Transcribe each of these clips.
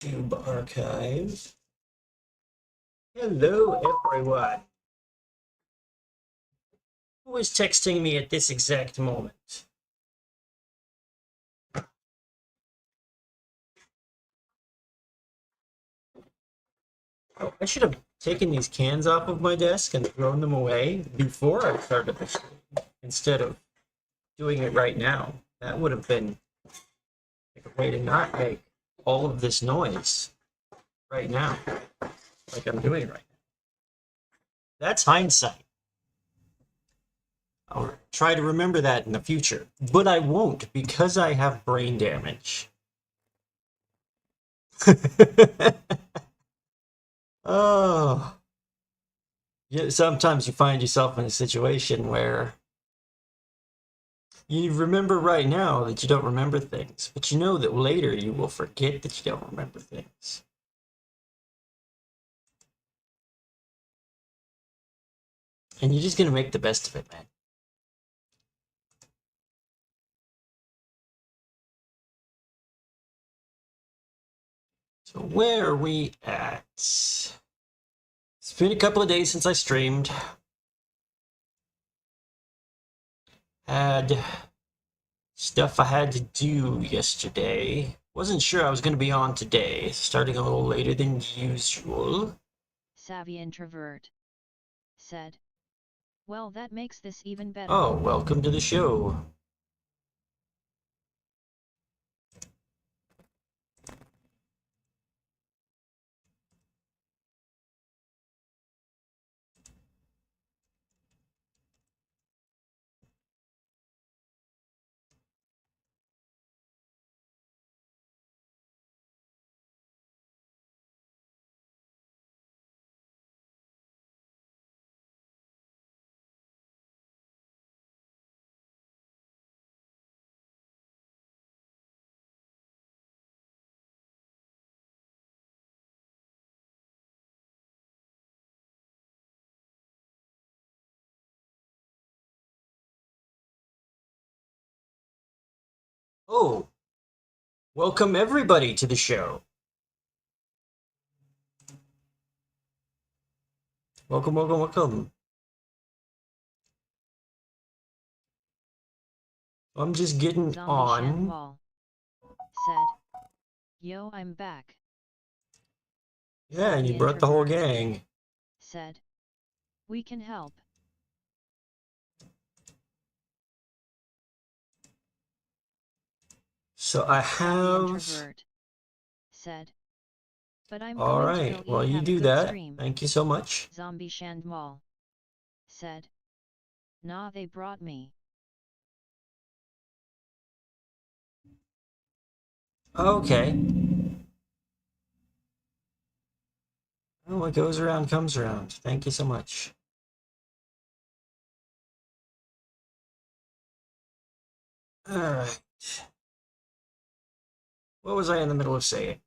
YouTube archive. Hello, everyone. Who is texting me at this exact moment? Oh, I should have taken these cans off of my desk and thrown them away before I started the stream instead of doing it right now. That would have been like a way to not make all of this noise right now, like I'm doing right now. That's hindsight. I'll try to remember that in the future, but I won't because I have brain damage. Oh, yeah. Sometimes you find yourself in a situation where you remember right now that you don't remember things, but you know that later you will forget that you don't remember things. And you're just gonna make the best of it, man. So where are we at? It's been a couple of days since I streamed. Had stuff I had to do yesterday. Wasn't sure I was going to be on today, starting a little later than usual. Savvy introvert said. Well, that makes this even better. Oh, welcome to the show. Oh, welcome everybody to the show. Welcome, welcome, welcome. I'm just getting Zombie on. Shandwall said. Yo, I'm back. Yeah, and you brought the whole gang. Said. We can help. So I have. Introvert said. But I'm All going to right, go well, eat. you Have a do good that. stream. Thank you so much. Zombie Shandwall said. Nah, they brought me. Okay. Oh, what goes around comes around. Thank you so much. All right. What was I in the middle of saying?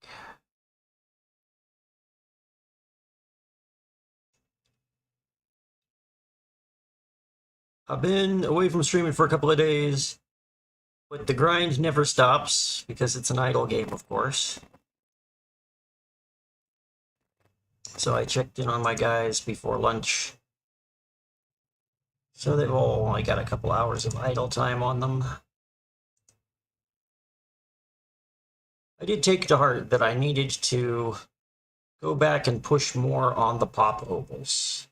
I've been away from streaming for a couple of days, but the grind never stops because it's an idle game, of course. So I checked in on my guys before lunch. So they've all only got a couple hours of idle time on them. I did take to heart that I needed to go back and push more on the pop ovals.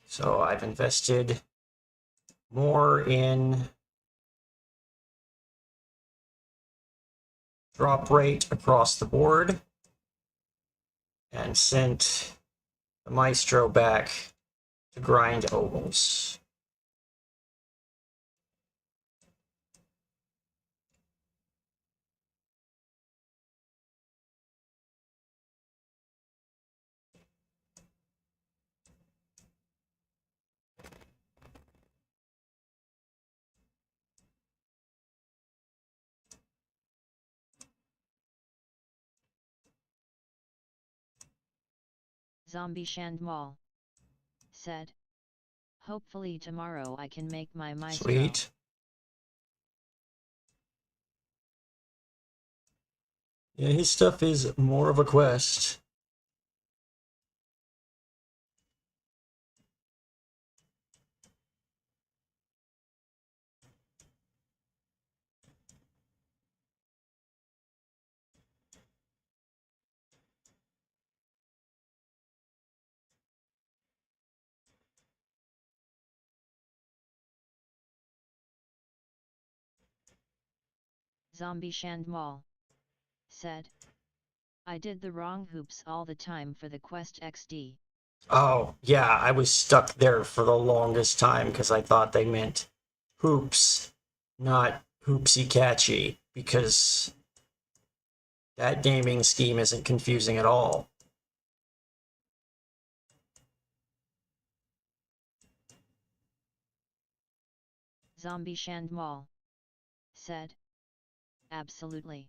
So I've invested more in drop rate across the board and sent the Maestro back to grind ovals. Zombie Shandwall said. Hopefully tomorrow I can make my maestro. Sweet. Yeah, his stuff is more of a quest. Zombie Shandmal said, I did the wrong hoops all the time for the quest XD. Oh, yeah, I was stuck there for the longest time because I thought they meant hoops, not hoopsy catchy, because that naming scheme isn't confusing at all. Zombie Shandmal said, absolutely.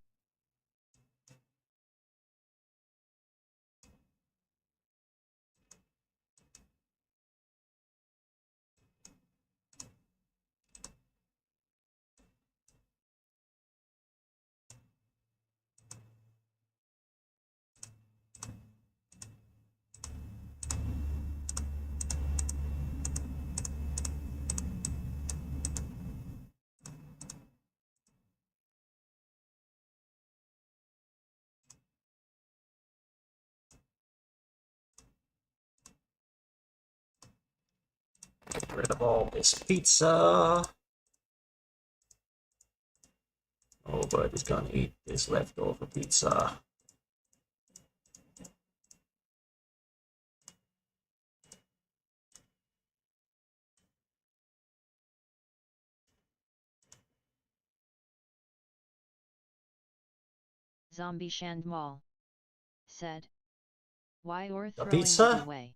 Get rid of all this pizza. Oh, but he's gonna eat this leftover pizza. Zombie Shandmal said, why or The throwing pizza? it away?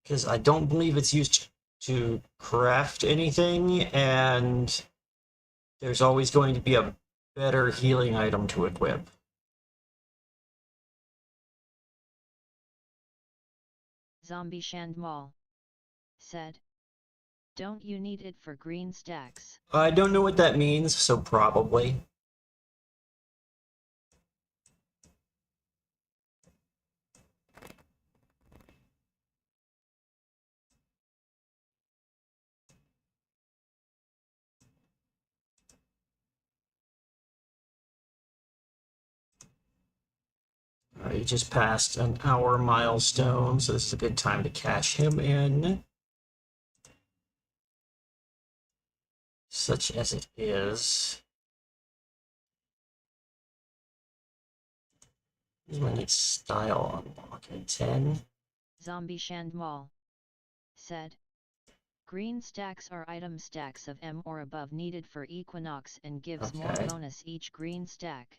Because I don't believe it's used to craft anything, and there's always going to be a better healing item to equip. Zombie Shandmal said, don't you need it for green stacks? I don't know what that means, so probably. He just passed an hour milestone, so this is a good time to cash him in. Such as it is. Here's my next style unlock at 10. Zombie Shandmal said, green stacks are item stacks of M or above needed for Equinox and gives more Okay. bonus each green stack.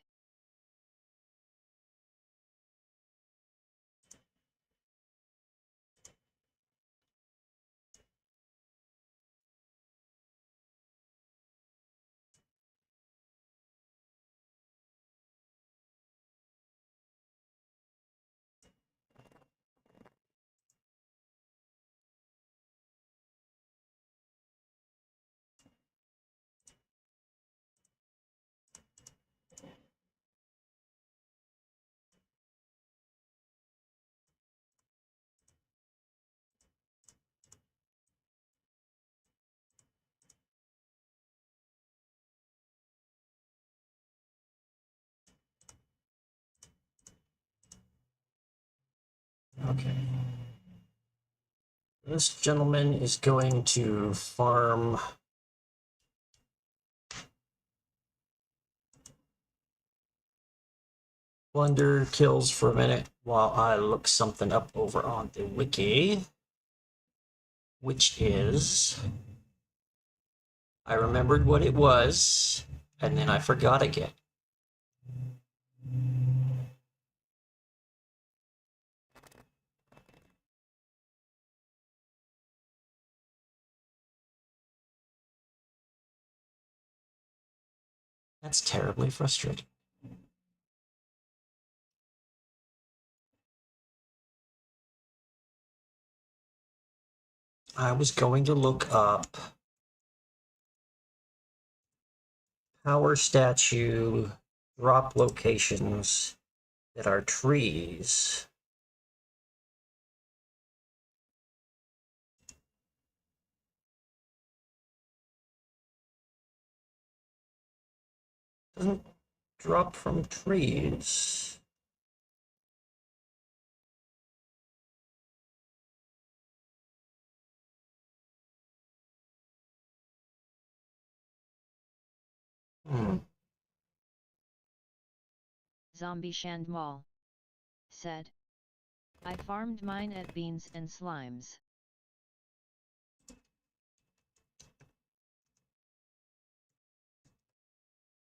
Okay. This gentleman is going to farm plunder kills for a minute while I look something up over on the wiki, which is, I remembered what it was, and then I forgot again. That's terribly frustrating. I was going to look up power statue drop locations that are trees. Doesn't drop from trees. Hmm. Zombie Shandmal said, I farmed mine at beans and slimes.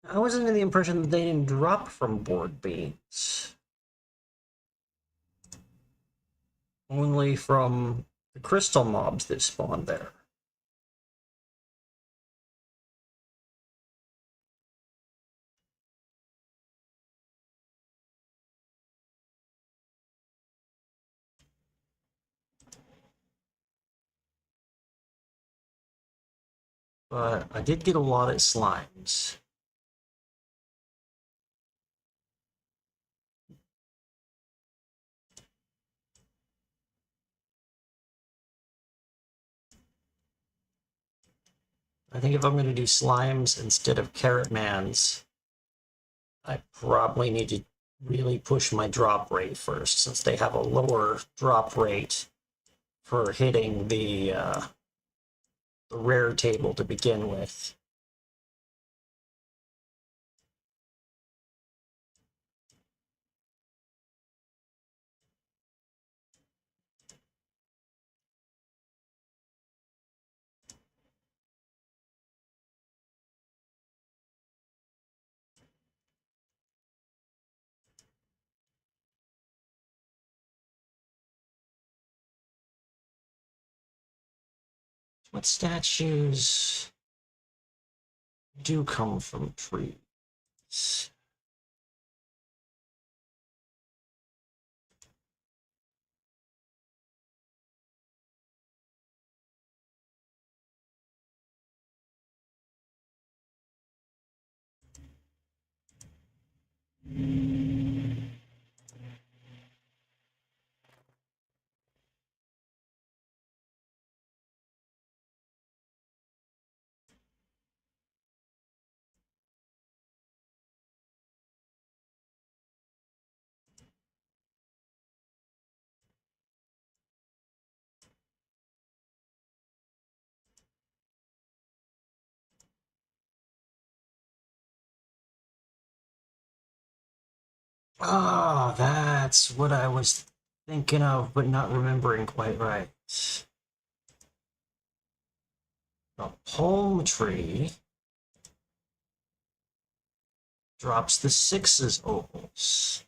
I was under the impression that they didn't drop from board beans. Only from the crystal mobs that spawn there. But I did get a lot of slimes. I think if I'm going to do slimes instead of carrot mans, I probably need to really push my drop rate first, since they have a lower drop rate for hitting the rare table to begin with. What statues do come from trees? Ah, that's what I was thinking of, but not remembering quite right. A palm tree drops the sixes ovals.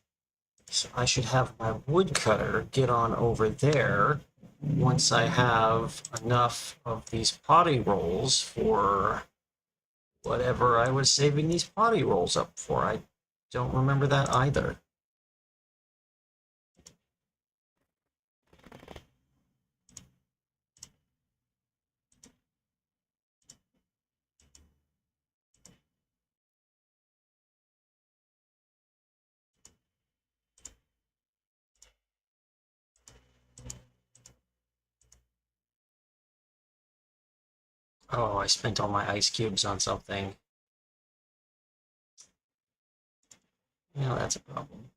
So I should have my woodcutter get on over there once I have enough of these potty rolls for whatever I was saving these potty rolls up for. I don't remember that either. Oh, I spent all my ice cubes on something. Yeah, that's a problem.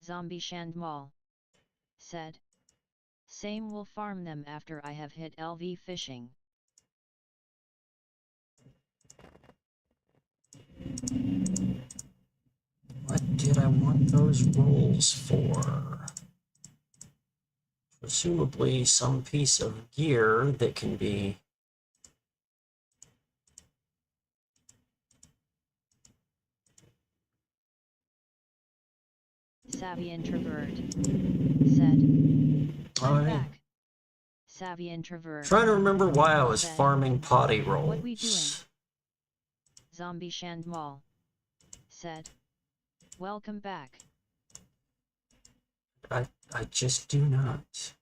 Zombie Shandmal said, same will farm them after I have hit LV fishing. What did I want those rolls for? Presumably some piece of gear that can be Savvy introvert. Said. I'm back. Savvy introvert. Trying to remember why I was said, farming potty rolls. What we doing? Zombie Shandmal. Said. Welcome back. I just do not.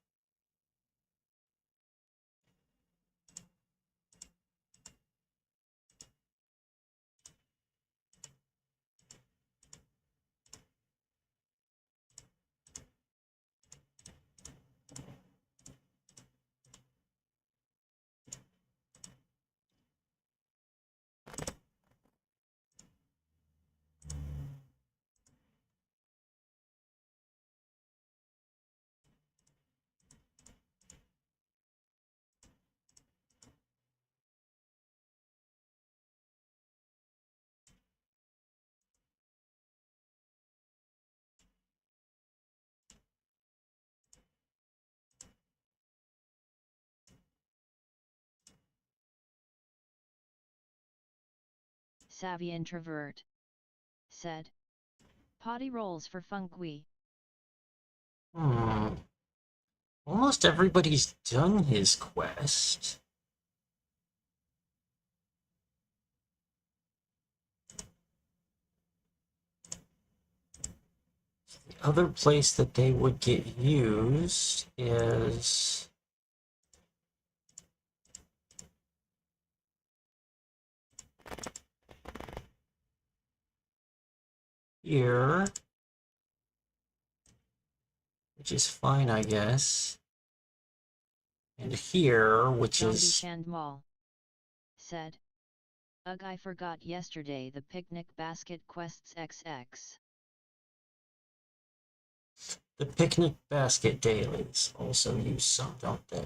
Savvy introvert. Said. Potty rolls for Funkwe. Almost everybody's done his quest. The other place that they would get used is here, which is fine, I guess. And here, which Zombie is... Shandmal. Said. Ugh, I forgot yesterday the picnic basket quests XX. The picnic basket dailies also use some, don't they?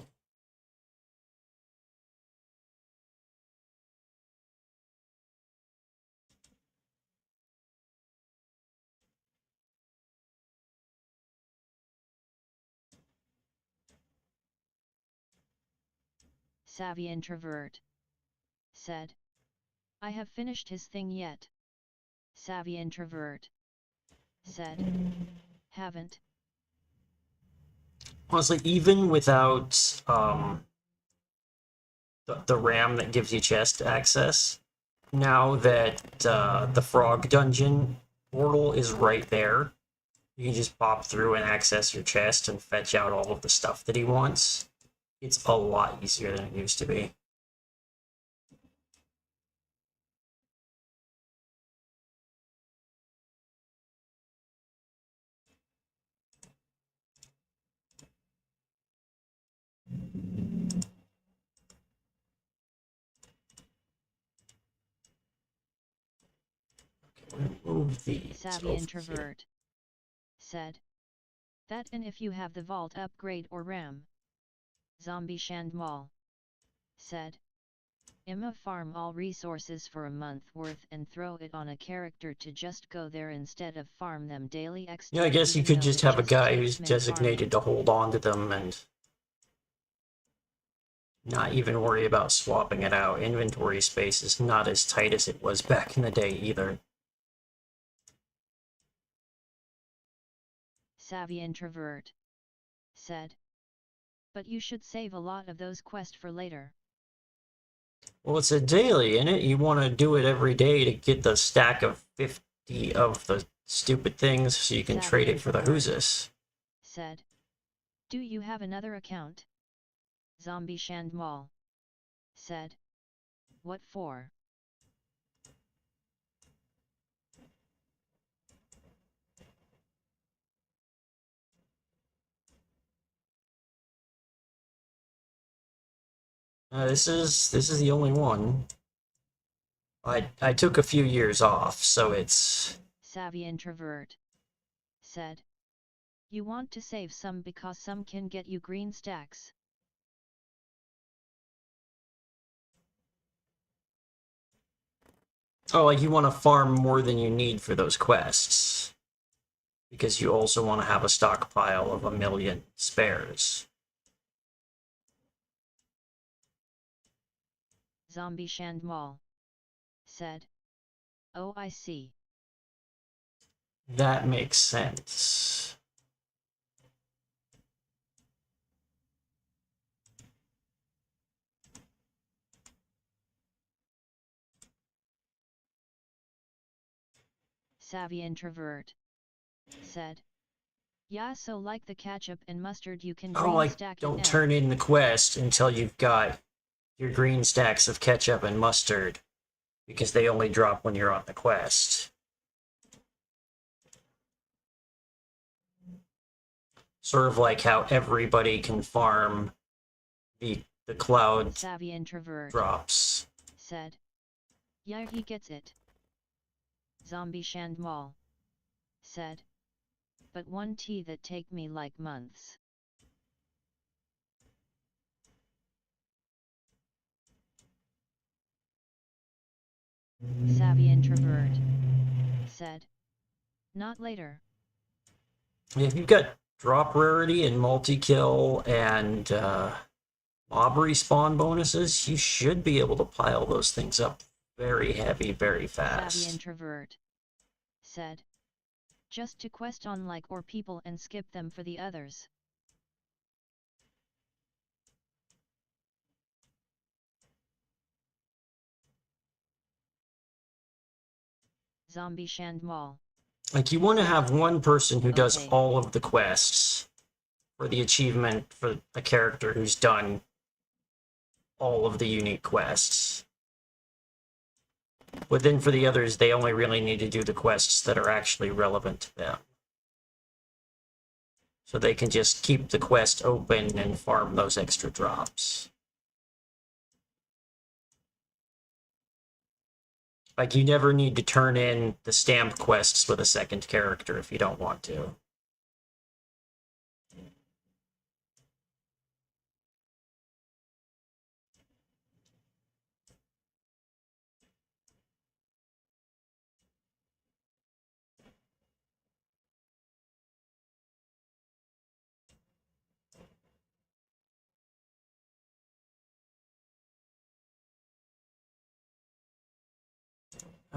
Savvy introvert. Said. I have finished his thing yet. Savvy introvert. Said. Haven't. Honestly, even without the RAM that gives you chest access, now that the frog dungeon portal is right there, you can just pop through and access your chest and fetch out all of the stuff that he wants. It's a lot easier than it used to be. Remove these. Savvy introvert. Said. That and if you have the vault upgrade or RAM. Zombie Shandmal. Said. Imma farm all resources for a month worth and throw it on a character to just go there instead of farm them daily XP. Yeah, I guess you could just have a guy who's designated to hold on to them and not even worry about swapping it out. Inventory space is not as tight as it was back in the day either. Savvy introvert. Said. But you should save a lot of those quests for later. Well, it's a daily, innit? You want to do it every day to get the stack of 50 of the stupid things so you can trade it for the Whoozis. Said. Do you have another account? Zombie Shandmal. Said. What for? This is the only one. I took a few years off, so it's... Savvy introvert. Said. You want to save some because some can get you green stacks. Oh, like you want to farm more than you need for those quests. Because you also want to have a stockpile of 1,000,000 spares. Zombie Shandmal. Said. Oh, I see. That makes sense. Savvy introvert said. Yeah, so like the ketchup and mustard you can Oh, green like, stack don't it turn in the quest until you've got your green stacks of ketchup and mustard, because they only drop when you're on the quest. Sort of like how everybody can farm the cloud Savvy introvert drops. said. Yeah, he gets it. Zombie Shandmal said. But one tea that take me like months. Savvy introvert said. Not later. If you've got drop rarity and multi-kill and mob respawn bonuses, you should be able to pile those things up very heavy, very fast. Savvy introvert said. Just to quest on like or people and skip them for the others. Zombie Shandmal. Like, you want to have one person who does Okay. all of the quests for the achievement for a character who's done all of the unique quests. But then for the others, they only really need to do the quests that are actually relevant to them. So they can just keep the quest open and farm those extra drops. Like, you never need to turn in the stamp quests with a second character if you don't want to.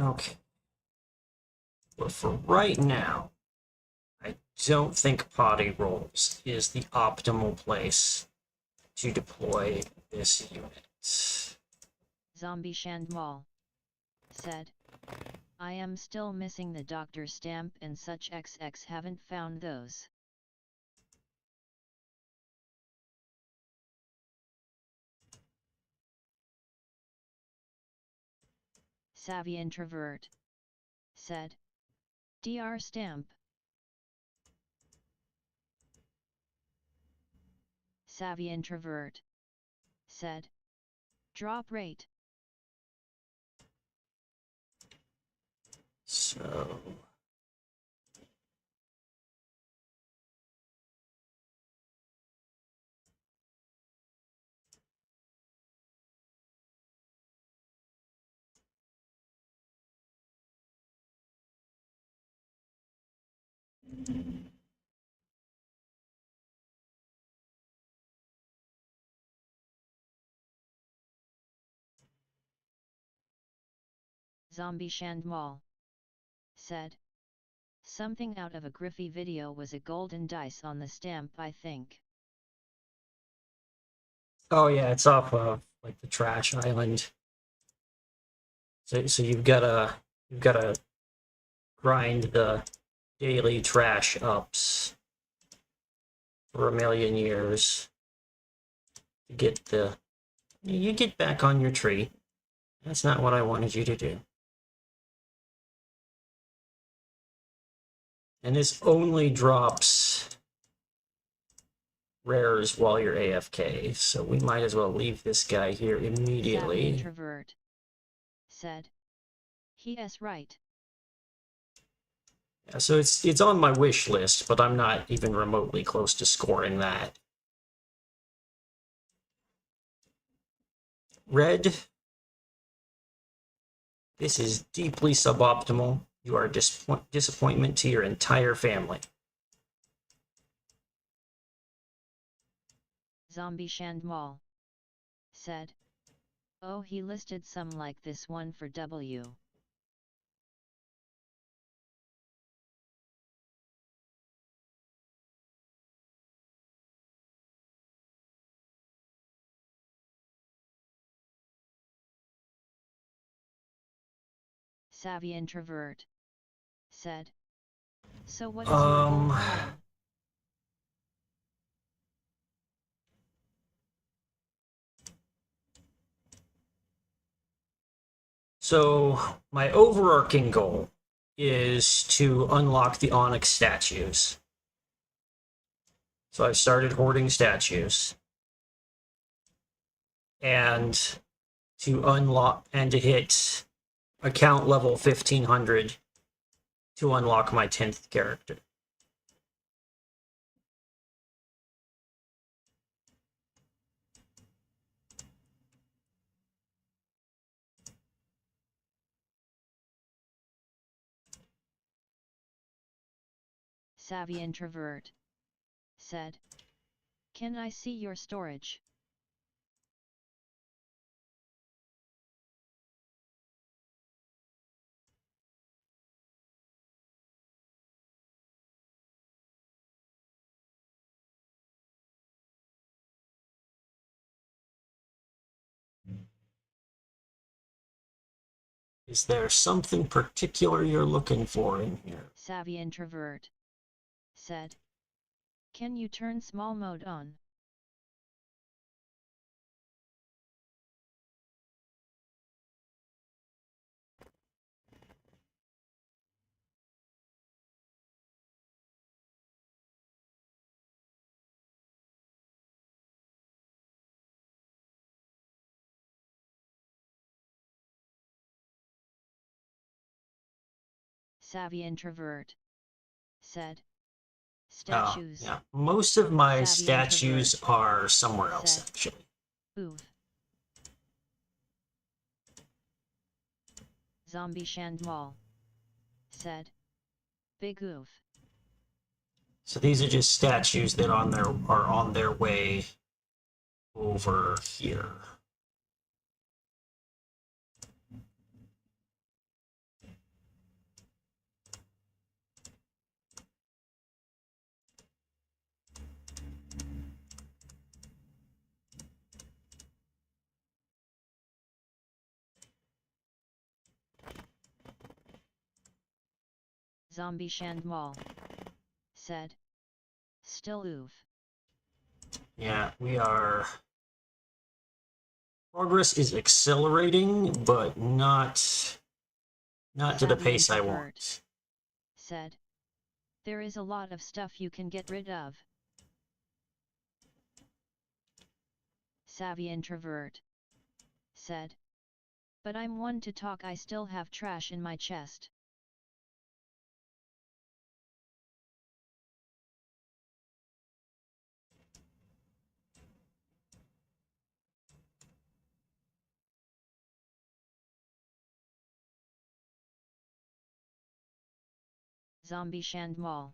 Okay. But for right now, I don't think potty rolls is the optimal place to deploy this unit. Zombie Shandmal said. I am still missing the doctor stamp and such XX haven't found those. Savvy introvert said. DR stamp. Savvy introvert said. Drop rate. So Zombie Shandmal said. Something out of a Griffey video was a golden dice on the stamp, I think. oh yeah, it's off of like the trash island. So you've gotta grind the daily trash ups for 1,000,000 years to get the. You get back on your tree. That's not what I wanted you to do. And this only drops rares while you're AFK, so we might as well leave this guy here Savvy immediately. introvert said. He is right. Yeah, so it's on my wish list, but I'm not even remotely close to scoring that. Red, this is deeply suboptimal. You are a disappointment to your entire family. Zombie Shandmal said. Oh, he listed some like this one for W. Savvy introvert. Said. So what is your goal farming? So my overarching goal is to unlock the Onyx statues. So I've started hoarding statues. And to unlock and to hit account level 1500 to unlock my 10th character. Savvy introvert. Said. Can I see your storage? Is there something particular you're looking for in here? Savvy introvert. Said. Can you turn small mode on? Savvy introvert. Said. Statues. Yeah. Most of my Savvy statues introvert. are somewhere else, Said. actually. Oof. Zombie Shandmal. Said. Big oof. So these are just statues that are on their way over here. Zombie Shandmal. Said. Still oof. Yeah, we are. Progress is accelerating, but not to the Savvy pace I introvert. want. Said. There is a lot of stuff you can get rid of. Savvy introvert. Said. But I'm one to talk, I still have trash in my chest. Zombie Shandmal.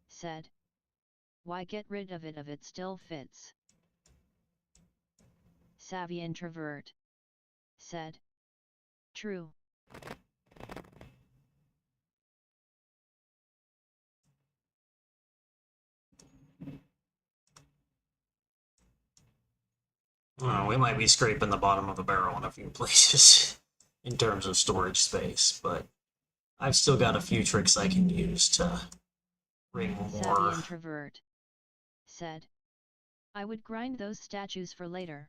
Said. Why get rid of it if it still fits? Savvy introvert. Said. True. We might be scraping the bottom of the barrel in a few places in terms of storage space, but I've still got a few tricks I can use to bring Savvy more. introvert. Said. I would grind those statues for later.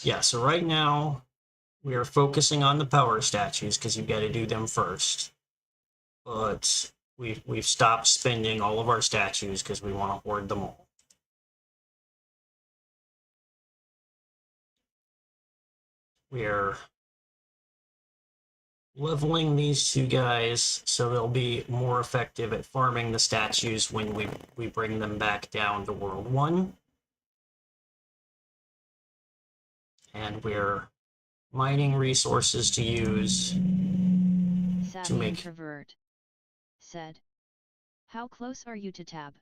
Yeah, so right now we are focusing on the power statues because you've got to do them first. But we've stopped spending all of our statues because we want to hoard them all. We're leveling these two guys so they'll be more effective at farming the statues when we bring them back down to World 1. And we're mining resources to use Savvy introvert. Said. How close are you to tab?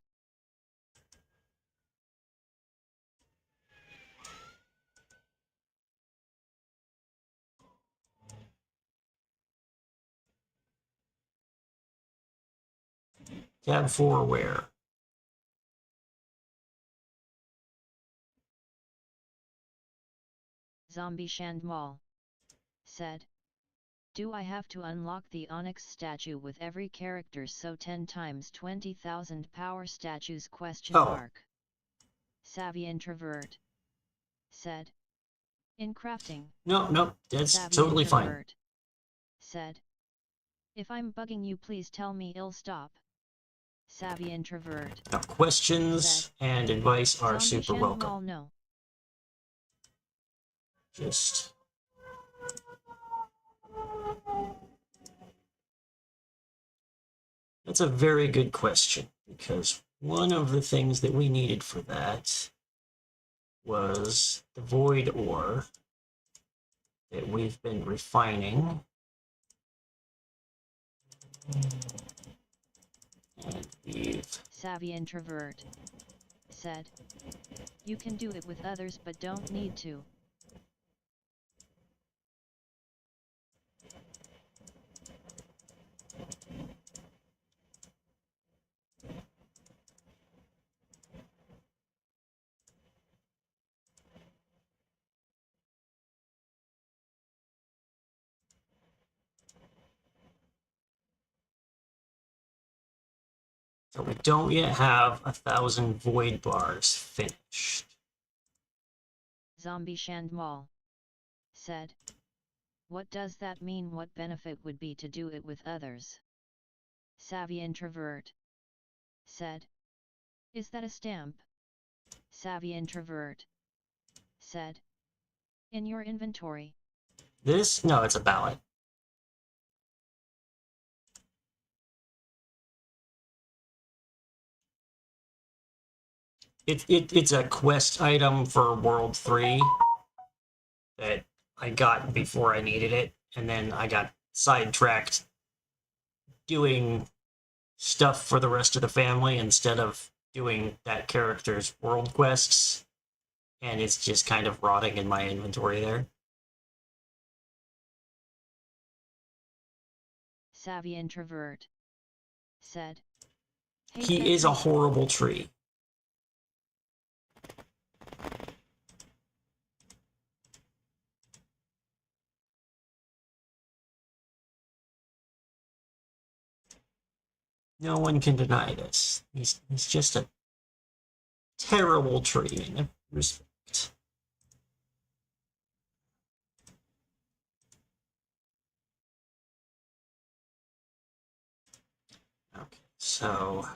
Tab 4 where? Zombie Shandmal said. Do I have to unlock the Onyx statue with every character, so 10 times 20,000 power statues question mark. Savvy Introvert said. In crafting. No, that's Savvy totally Introvert fine. said. If I'm bugging you, please tell me I'll stop. Savvy Introvert. Now, questions said, and advice are Zombie super welcome. No. Just... That's a very good question, because one of the things that we needed for that was the void ore that we've been refining. And we've... Savvy Introvert said. You can do it with others but don't need to. So we don't yet have 1,000 void bars finished. Zombie Shandmal said. What does that mean? What benefit would be to do it with others? Savvy Introvert said. Is that a stamp? Savvy Introvert said. In your inventory. This? No, it's a ballot. It's a quest item for World 3 that I got before I needed it, and then I got sidetracked doing stuff for the rest of the family instead of doing that character's world quests, and it's just kind of rotting in my inventory there. Savvy Introvert said. Hey, he is a horrible tree. No one can deny this. He's just a terrible tree in every respect. Okay, so...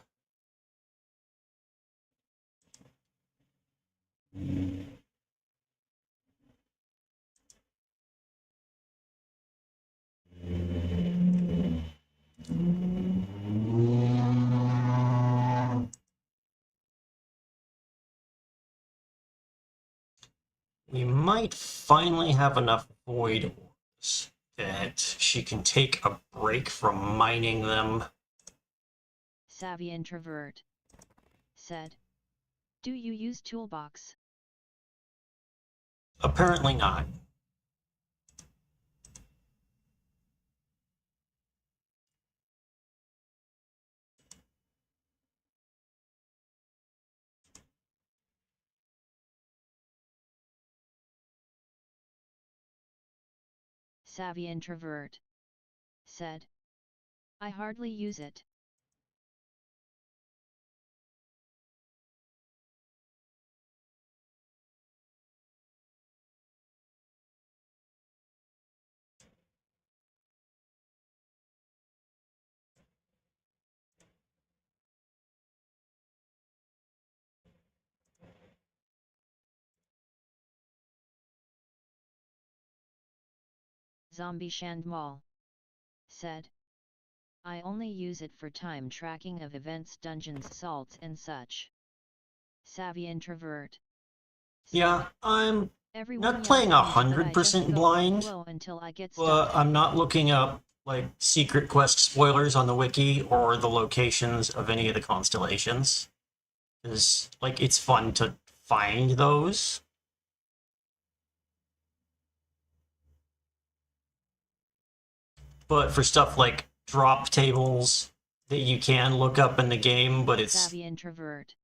we might finally have enough void ores that she can take a break from mining them. Savvy Introvert said. Do you use Toolbox? Apparently not. Savvy Introvert said. I hardly use it. Zombie Shandmal said. I only use it for time tracking of events, dungeons, salts and such. Savvy Introvert said, Yeah, I'm everyone not playing yells at me, but I 100% just go with the blind, flow until I get but stuck. I'm not looking up like secret quest spoilers on the wiki or the locations of any of the constellations. Because like it's fun to find those. But for stuff like drop tables that you can look up in the game, but it's Savvy introvert.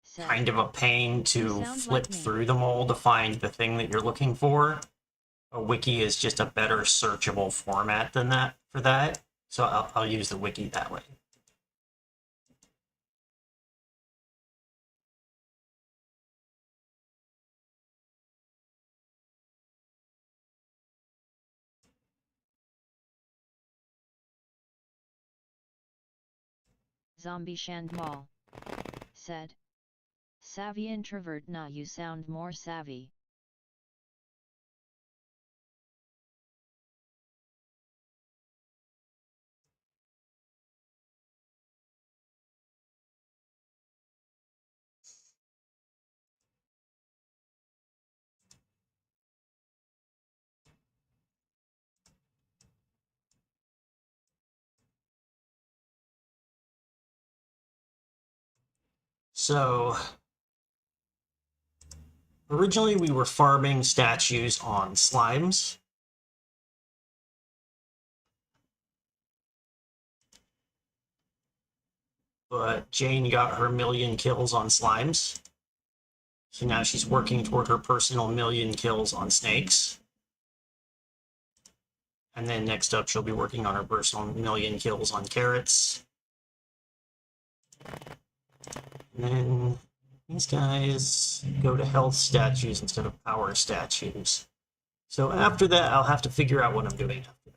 Said, kind of a pain "You to sound flip like me." through them all to find the thing that you're looking for. A wiki is just a better searchable format than that for that. So I'll use the wiki that way. Zombie Shandmal. Said, "Savvy introvert, nah, you sound more savvy." So originally we were farming statues on slimes. But Jane got her million kills on slimes. So now she's working toward her personal million kills on snakes. And then next up, she'll be working on her personal million kills on carrots. And then these guys go to health statues instead of power statues. So after that, I'll have to figure out what I'm doing after that.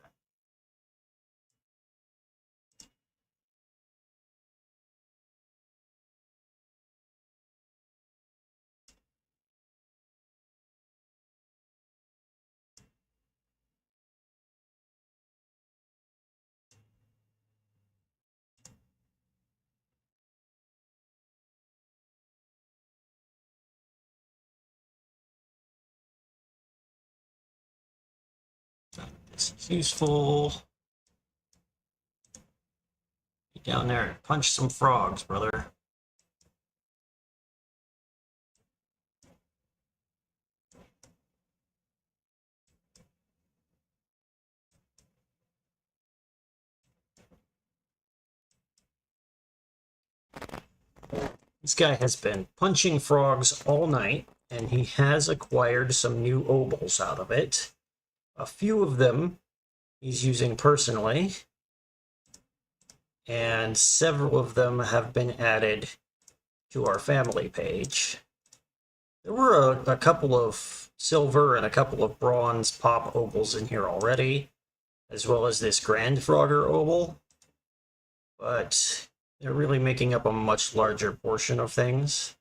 This is useful. Get down there and punch some frogs, brother. This guy has been punching frogs all night, and he has acquired some new obols out of it. A few of them he's using personally, and several of them have been added to our family page. There were a couple of silver and a couple of bronze pop obols in here already, as well as this Grand Frogger obol, but they're really making up a much larger portion of things.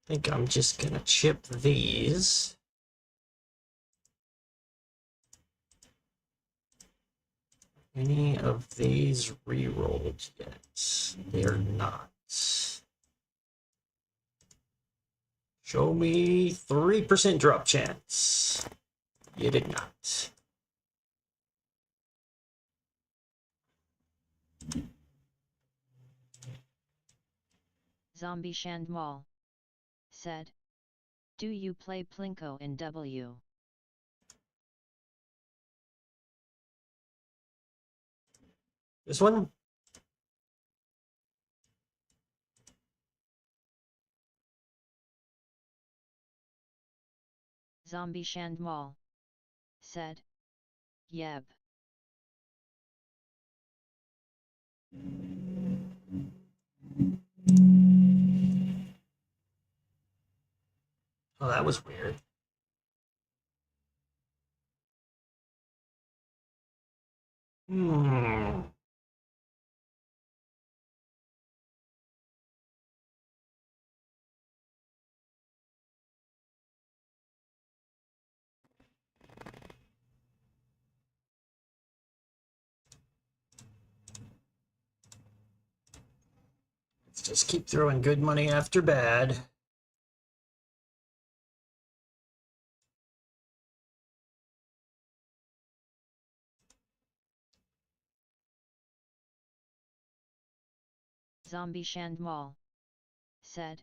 I think I'm just gonna chip these. Any of these re-rolled yet? They're not. Show me 3% drop chance. You did not. Zombie Shandmal. Said, "Do you play Plinko in W?" This one? Zombie Shandmal. Said, "Yep." Oh, that was weird. Hmm. Let's just keep throwing good money after bad. Zombie Shandmal. said.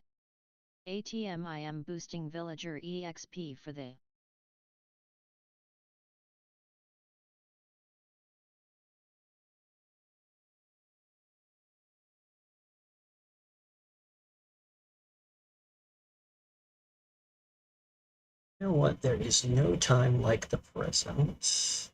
ATM I am boosting villager EXP for the. You know what? There is no time like the present.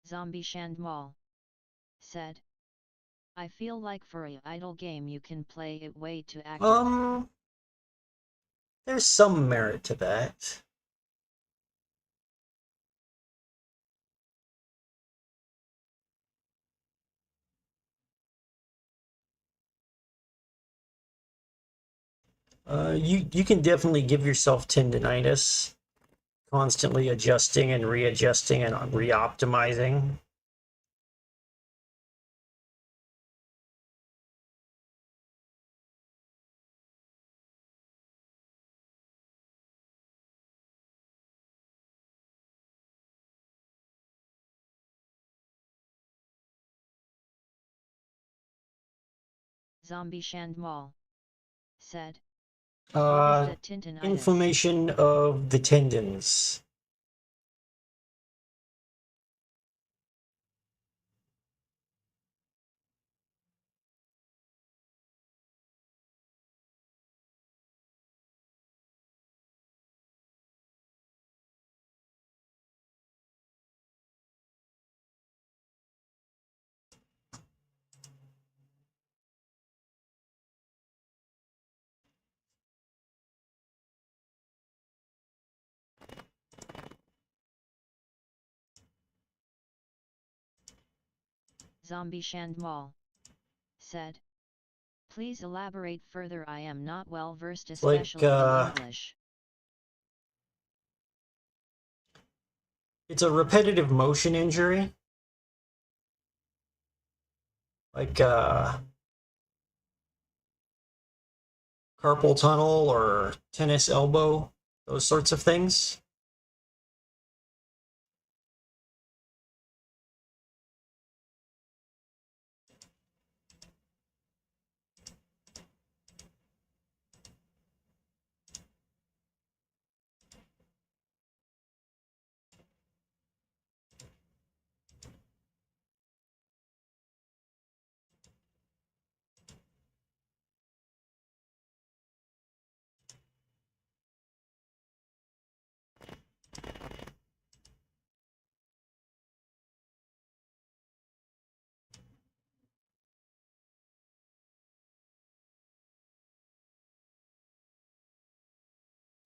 Zombie Shandmal said. I feel like for a idle game you can play it way too active. There's some merit to that. You can definitely give yourself tendinitis, constantly adjusting and readjusting and re-optimizing. Zombie Shandmal said. Uh, What is that tendinitis? Inflammation of the tendons. Zombie Shandmal said. Please elaborate further. I am not well versed, especially in English. It's a repetitive motion injury. Like carpal tunnel or tennis elbow, those sorts of things.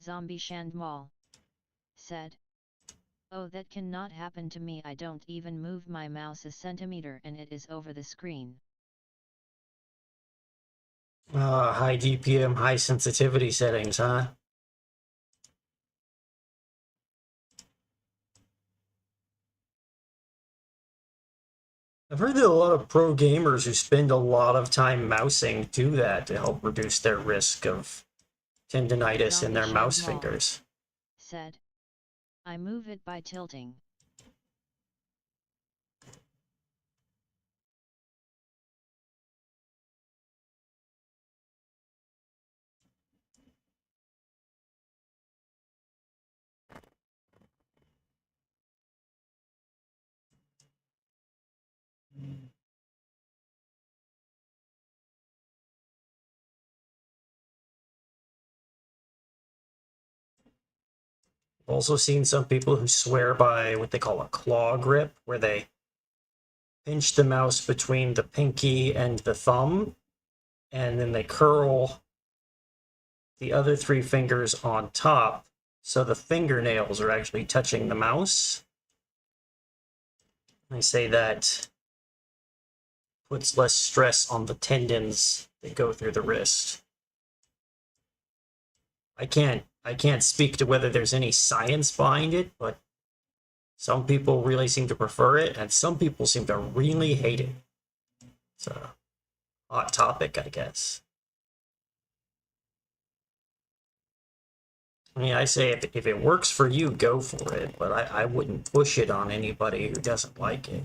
Zombie Shandmal said. Oh, that cannot happen to me. I don't even move my mouse a centimeter and it is over the screen. High DPM, high sensitivity settings, huh? I've heard that a lot of pro gamers who spend a lot of time mousing do that to help reduce their risk of tendinitis in their mouse fingers. Said. I move it by tilting. I've also seen some people who swear by what they call a claw grip, where they pinch the mouse between the pinky and the thumb and then they curl the other three fingers on top so the fingernails are actually touching the mouse. They say that puts less stress on the tendons that go through the wrist. I can't speak to whether there's any science behind it, but some people really seem to prefer it, and some people seem to really hate it. It's a hot topic, I guess. I mean, I say if it works for you, go for it, but I wouldn't push it on anybody who doesn't like it.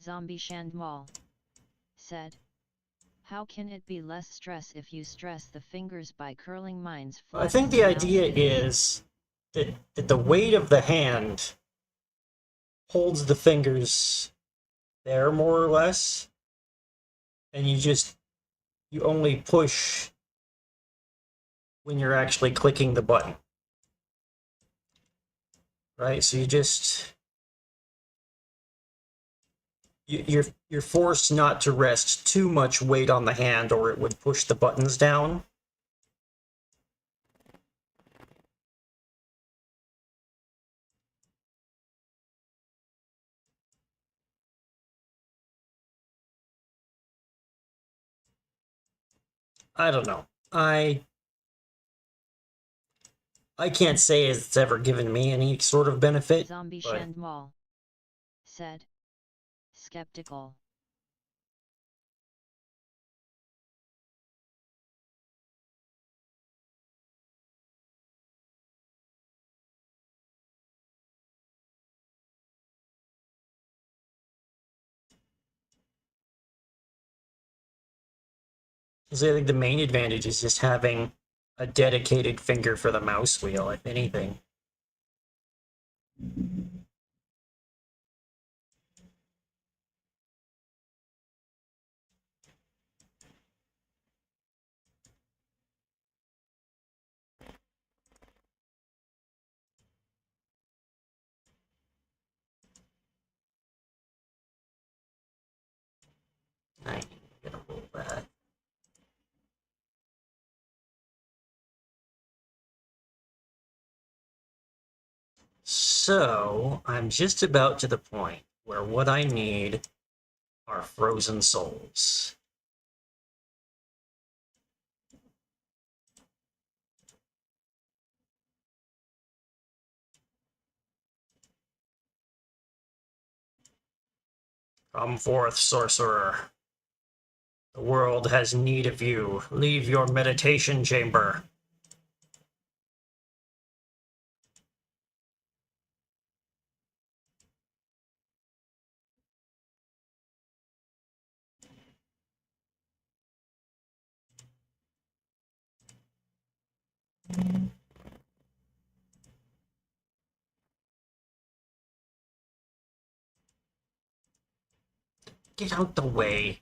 Zombie Shandmal said, how can it be less stress if you stress the fingers by curling mines flat? I think the idea is that the weight of the hand holds the fingers there more or less, and you only push when you're actually clicking the button, right? So you're forced not to rest too much weight on the hand, or it would push the buttons down. I don't know. I can't say it's ever given me any sort of benefit. Zombie but Shandmal said, skeptical. I think the main advantage is just having a dedicated finger for the mouse wheel, if anything. I'm gonna roll that. So, I'm just about to the point where what I need are frozen souls. Come forth, sorcerer. The world has need of you. Leave your meditation chamber. Get out the way.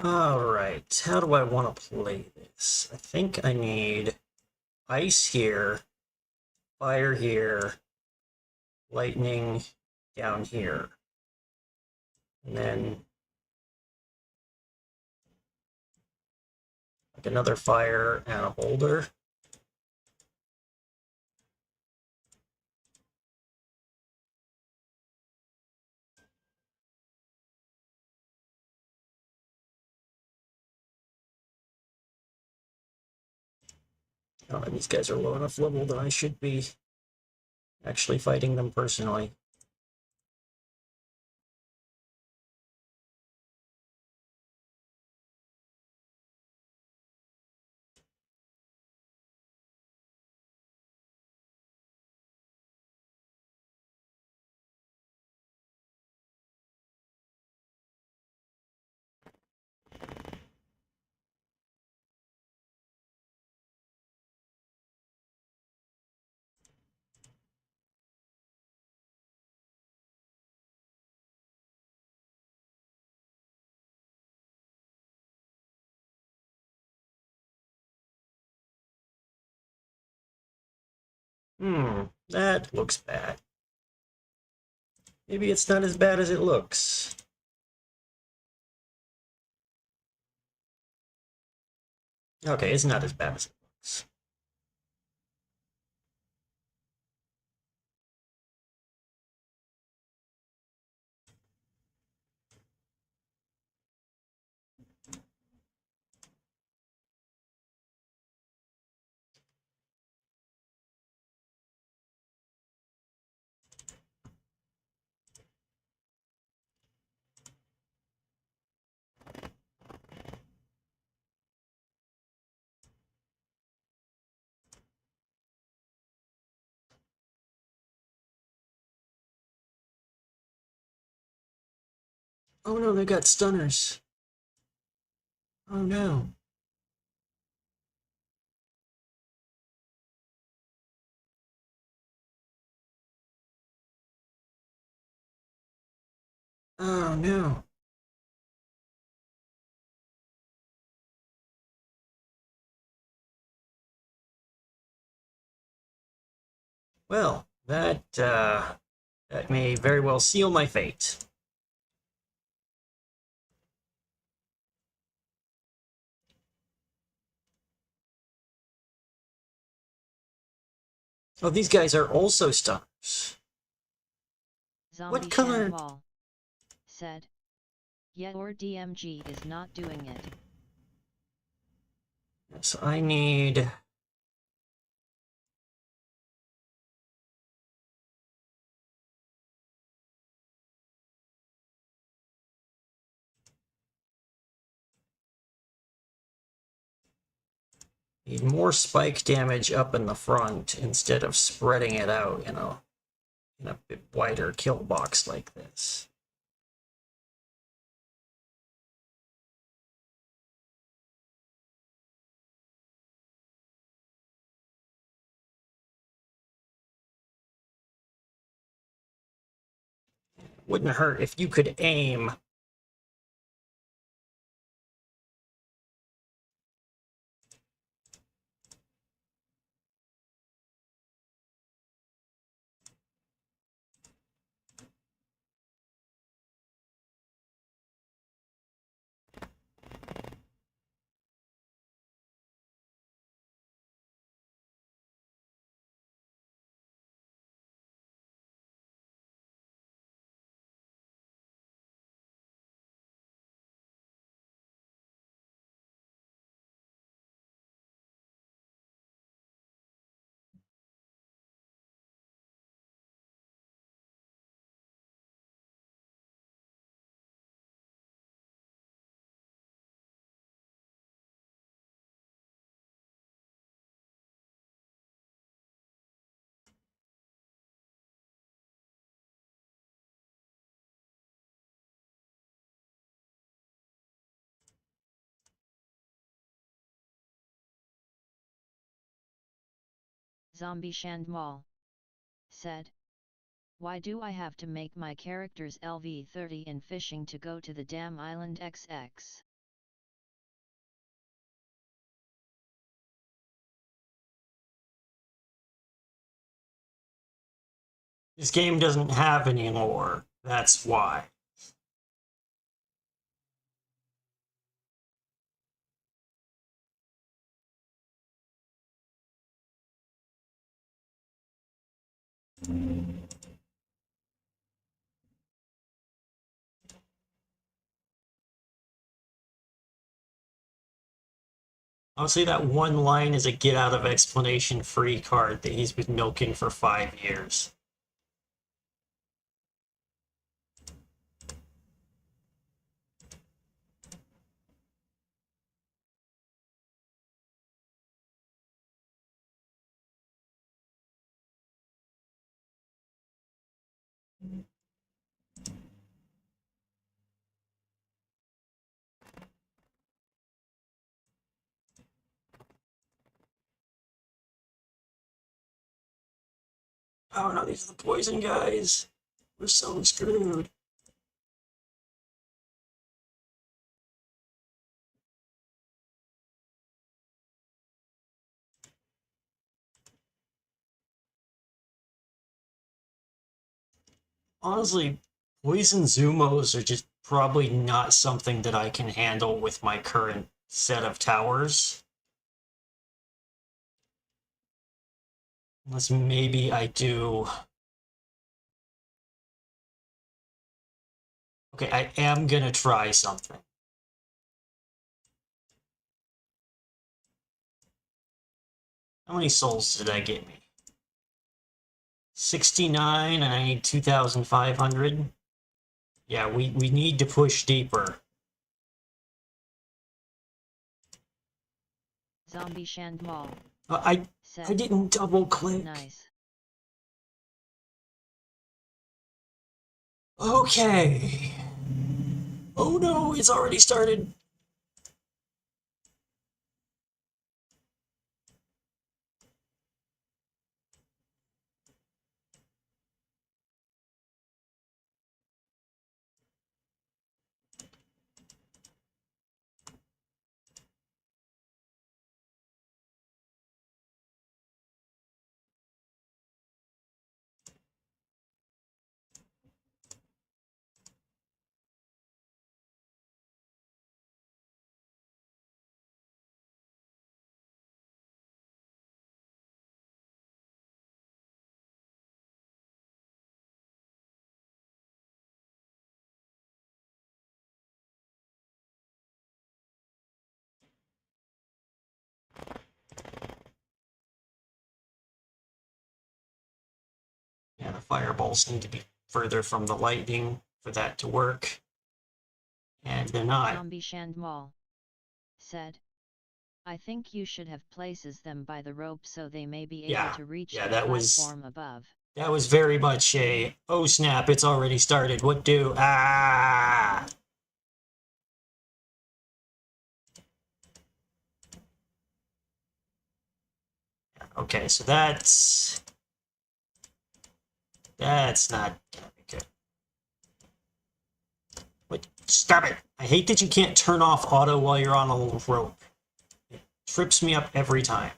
Alright, how do I want to play this? I think I need ice here, fire here, lightning down here. And then like another fire and a boulder. Oh, these guys are low enough level that I should be actually fighting them personally. That looks bad. Maybe it's not as bad as it looks. Okay, it's not as bad as it looks. Oh no, they got stunners. Oh no. Oh no. Well, that may very well seal my fate. Oh, these guys are also stunners. Zombie What color? Shandwall said. Yet or DMG is not doing it. So I need... Need more spike damage up in the front instead of spreading it out, in a bit wider kill box like this. Wouldn't hurt if you could aim. Zombie Shandwall said. Why do I have to make my characters LV30 in fishing to go to the damn island XX? This game doesn't have any lore. That's why. Honestly, that one line is a get out of explanation free card that he's been milking for 5 years. Oh no, these are the poison guys. We're so screwed. Honestly, poison Zumos are just probably not something that I can handle with my current set of towers. Unless maybe I do. Okay, I am gonna try something. How many souls did I get me? 69, and I need 2,500. Yeah, we need to push deeper. Zombie Shandmal. I Said, didn't double click. nice. Okay. Oh no, it's already started. Yeah, the fireballs need to be further from the lightning for that to work. And they're not. Zombie Shandmal. Said, I think you should have places them by the rope so they may be able to reach the platform above. That was very much a, oh snap, it's already started. What do? Ah! Okay, so that's not gonna be good. Wait, stop it! I hate that you can't turn off auto while you're on a rope. It trips me up every time.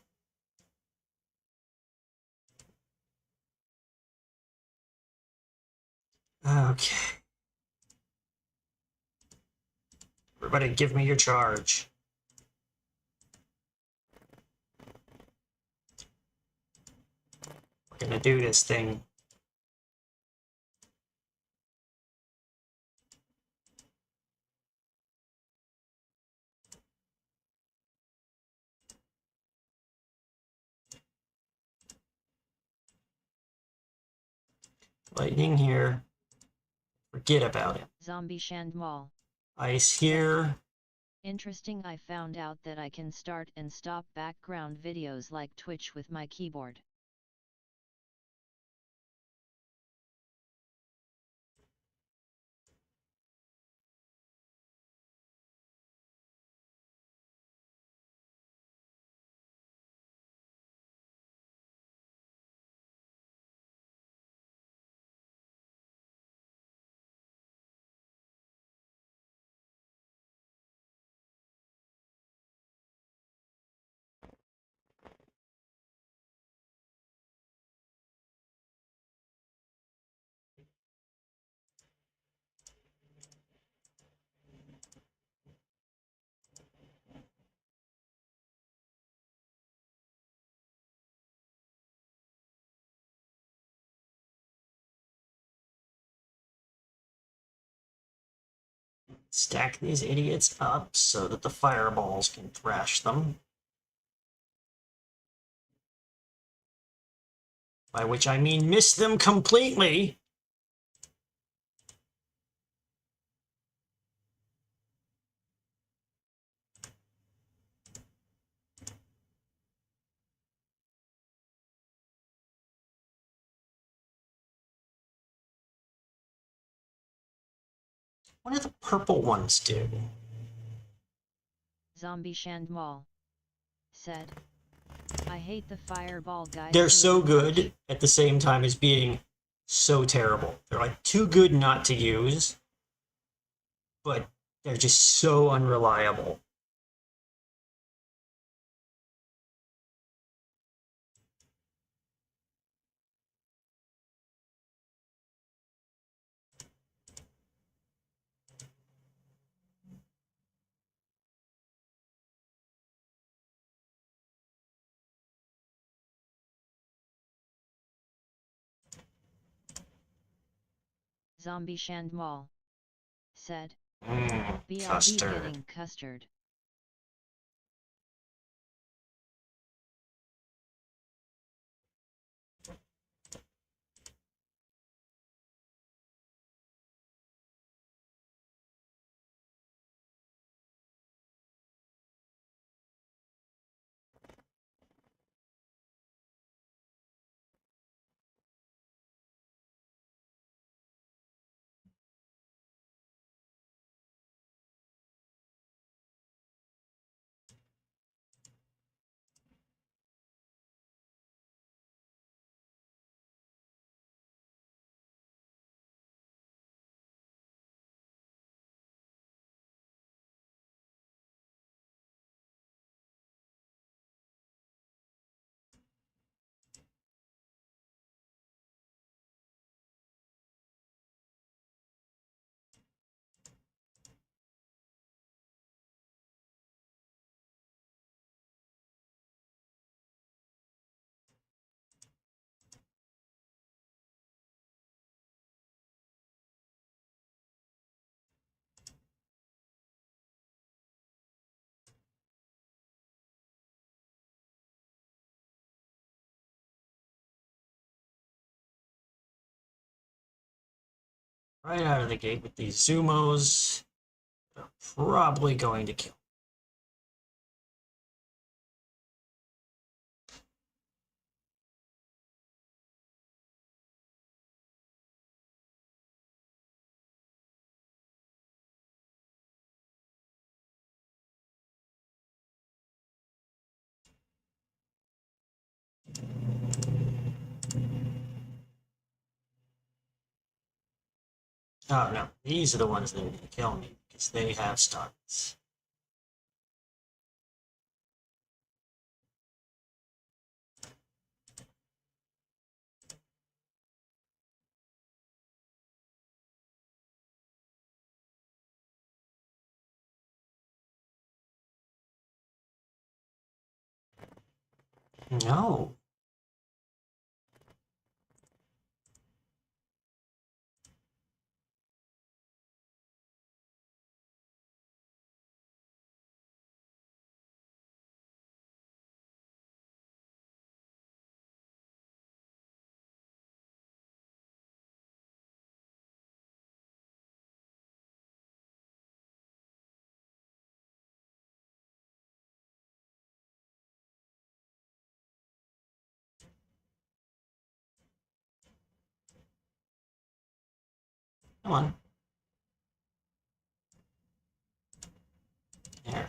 Okay. Everybody give me your charge. We're gonna do this thing. Lightning here. Forget about it. Zombie Shandmal. Ice here. Interesting, I found out that I can start and stop background videos like Twitch with my keyboard. Stack these idiots up so that the fireballs can thrash them. by which I mean miss them completely. What do the purple ones do? Zombie Shandmal said, I hate the fireball guys. They're so good at the same time as being so terrible. They're like too good not to use, but they're just so unreliable. Zombie Shandmal said, BRB Custard. getting custard. Right out of the gate with these Zumos, they're probably going to kill. Oh no, these are the ones that are going to kill me because they have stuns. No. Come on. There.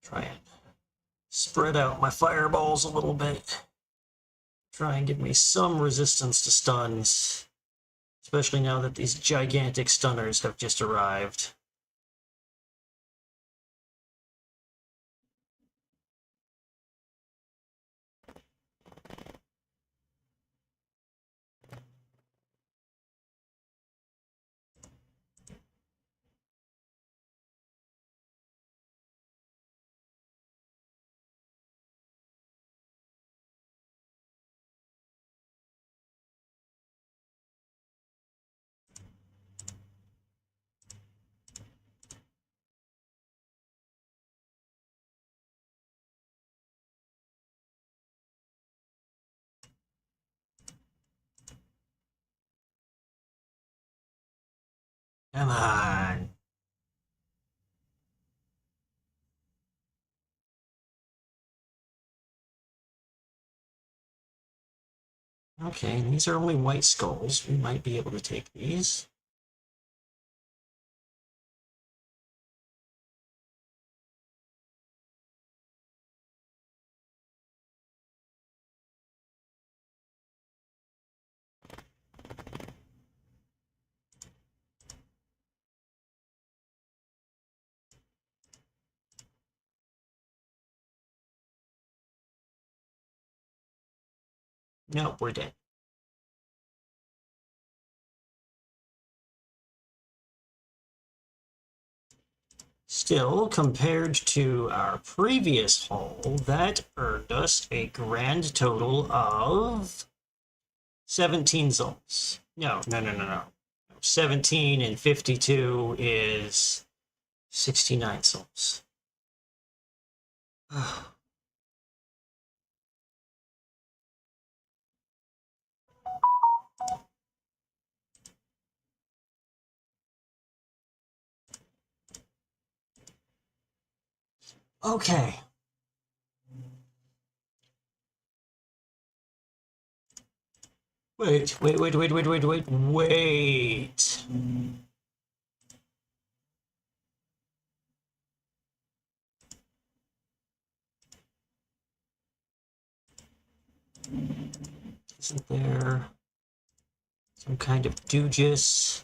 Try and spread out my fireballs a little bit. Try and give me some resistance to stuns. Especially now that these gigantic stunners have just arrived. Come on. Okay, these are only white skulls. We might be able to take these. No, we're dead. Still, compared to our previous haul, that earned us a grand total of 17 souls. No. 17 and 52 is 69 souls. Okay. Wait. Isn't there some kind of doogis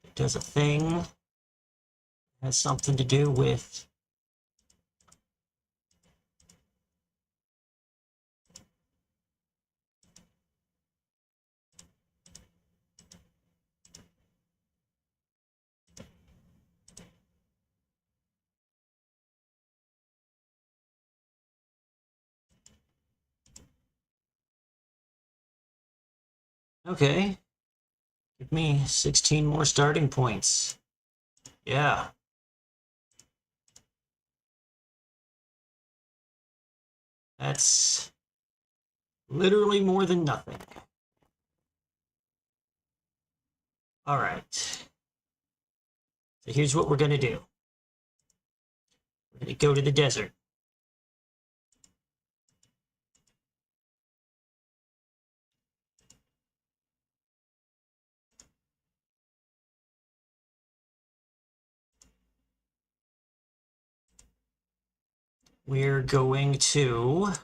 that does a thing? Has something to do with... Okay. Give me 16 more starting points. Yeah. That's literally more than nothing. All right. So here's what we're going to do. We're going to go to the desert. We're going to...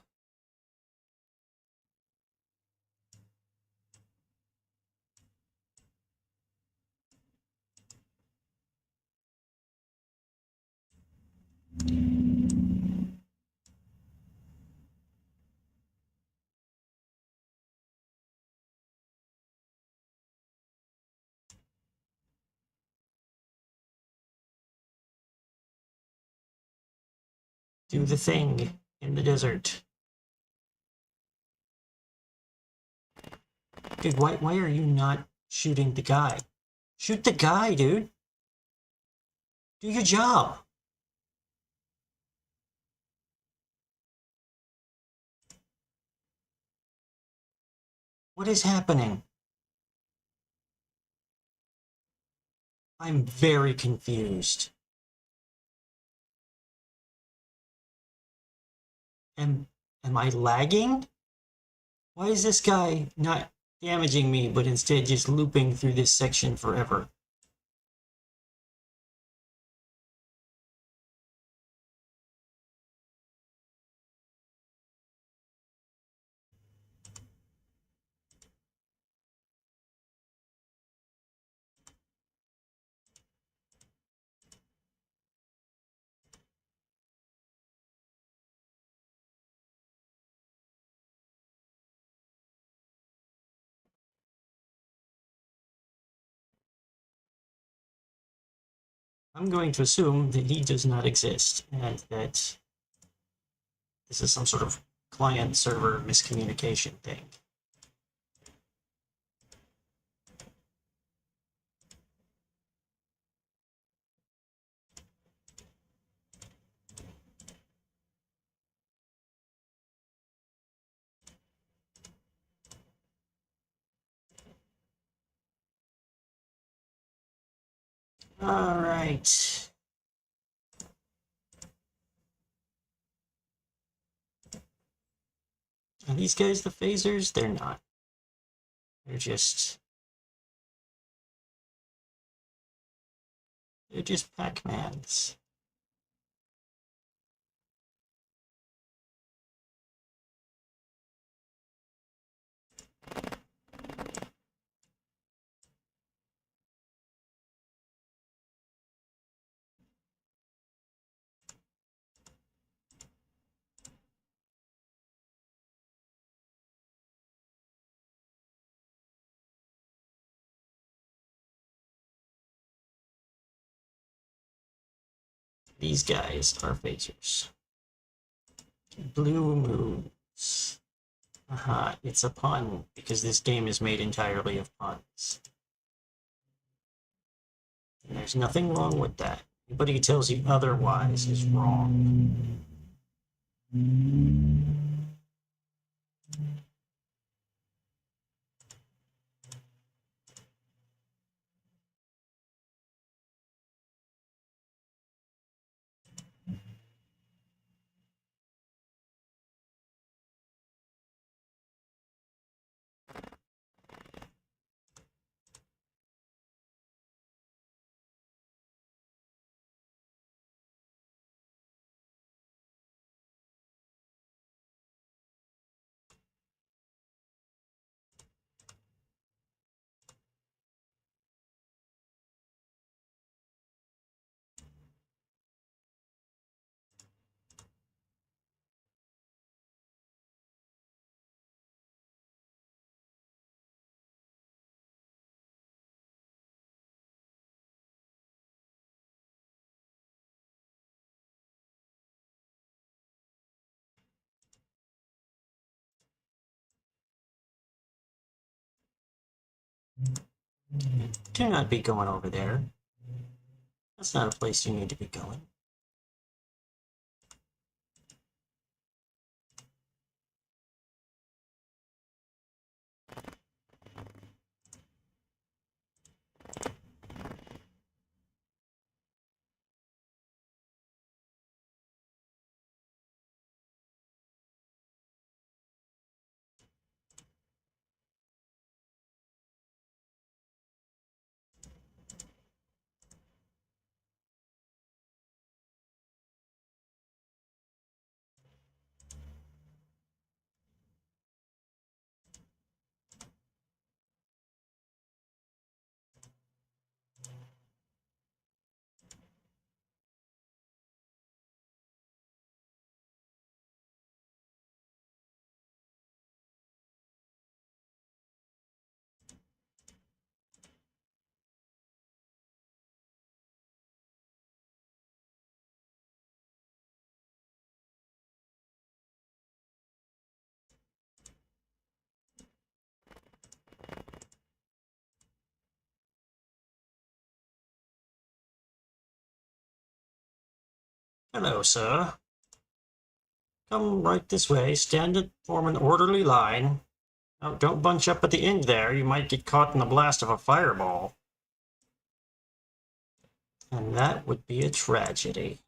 do the thing in the desert. Dude, why are you not shooting the guy? Shoot the guy, dude. Do your job. What is happening? I'm very confused. Am I lagging? Why is this guy not damaging me, but instead just looping through this section forever? I'm going to assume that he does not exist, and that this is some sort of client-server miscommunication thing. All right. Are these guys the phasers? They're not. They're just Pac-Mans. These guys are phasers. Blue moons. Aha, it's a pun, because this game is made entirely of puns. And there's nothing wrong with that. Anybody who tells you otherwise is wrong. Do not be going over there. That's not a place you need to be going. Hello, sir. Come right this way. Stand and form an orderly line. Now, don't bunch up at the end there. You might get caught in the blast of a fireball. And that would be a tragedy.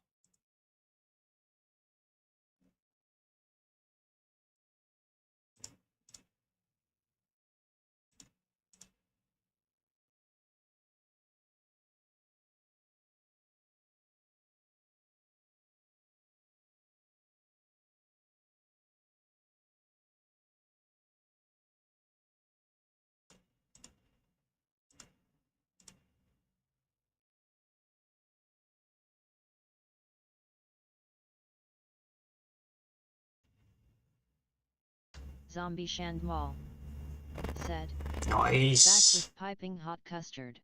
Zombie Shandmal said. Nice. Back with piping hot custard.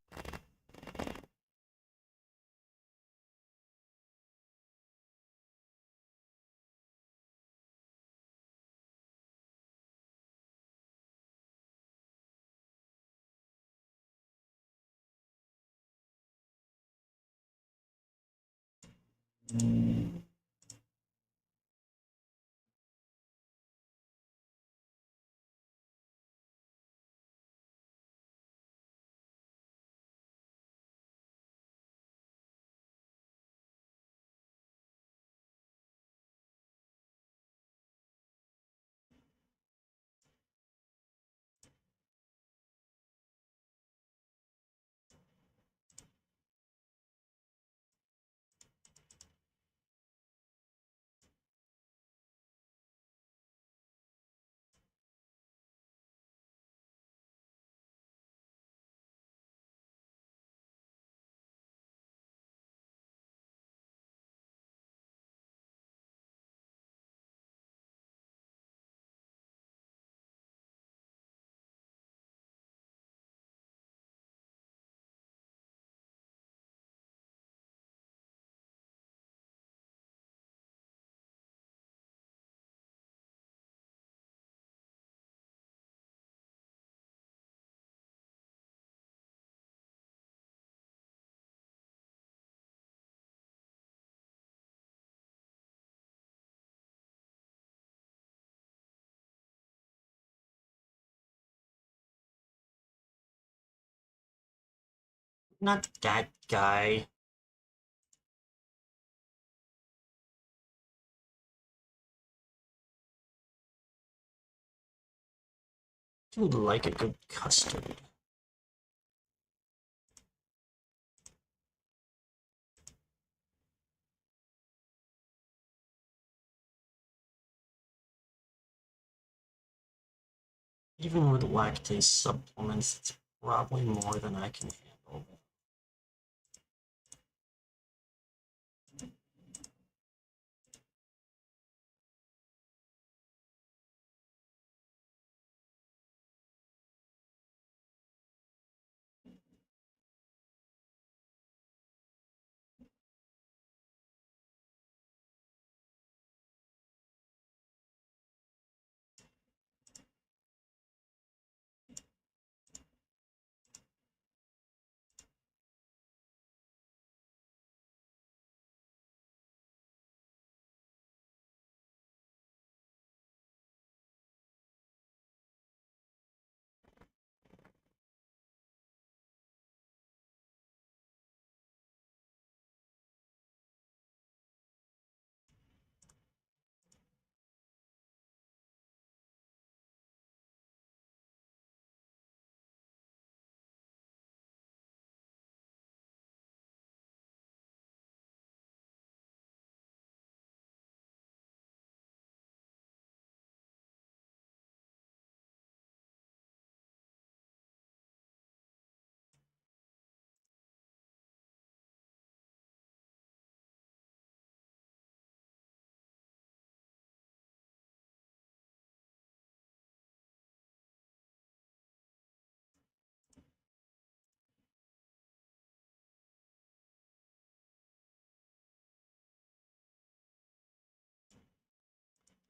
Not that guy. Do like a good custard. Even with lactase supplements, it's probably more than I can handle.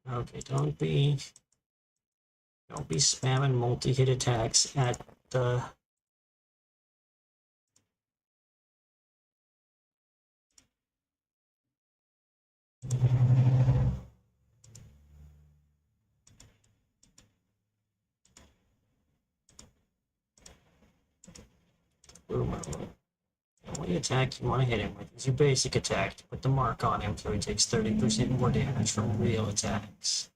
Okay, don't be spamming multi-hit attacks at the. Boom. The only attack you want to hit him with is your basic attack to put the mark on him so he takes 30% more damage from real attacks.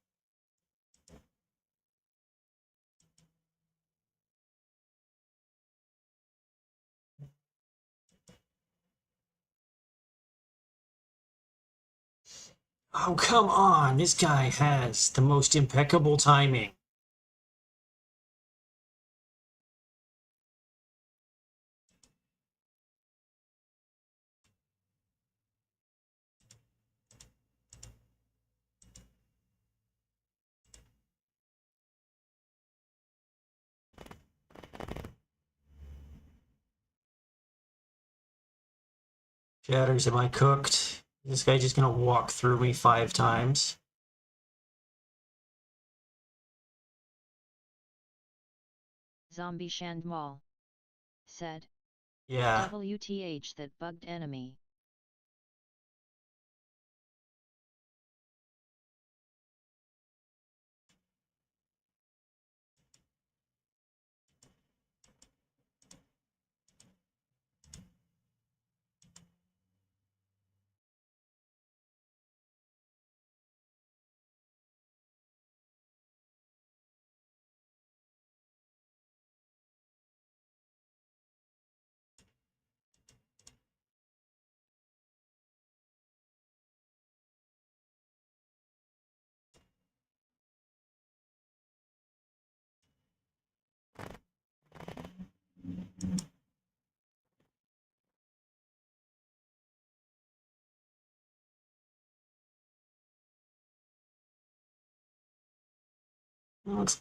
Oh, come on! This guy has the most impeccable timing. Shatters, am I cooked? Is this guy just gonna walk through me 5 times? Zombie Shandmal said. Yeah. WTH that bugged enemy.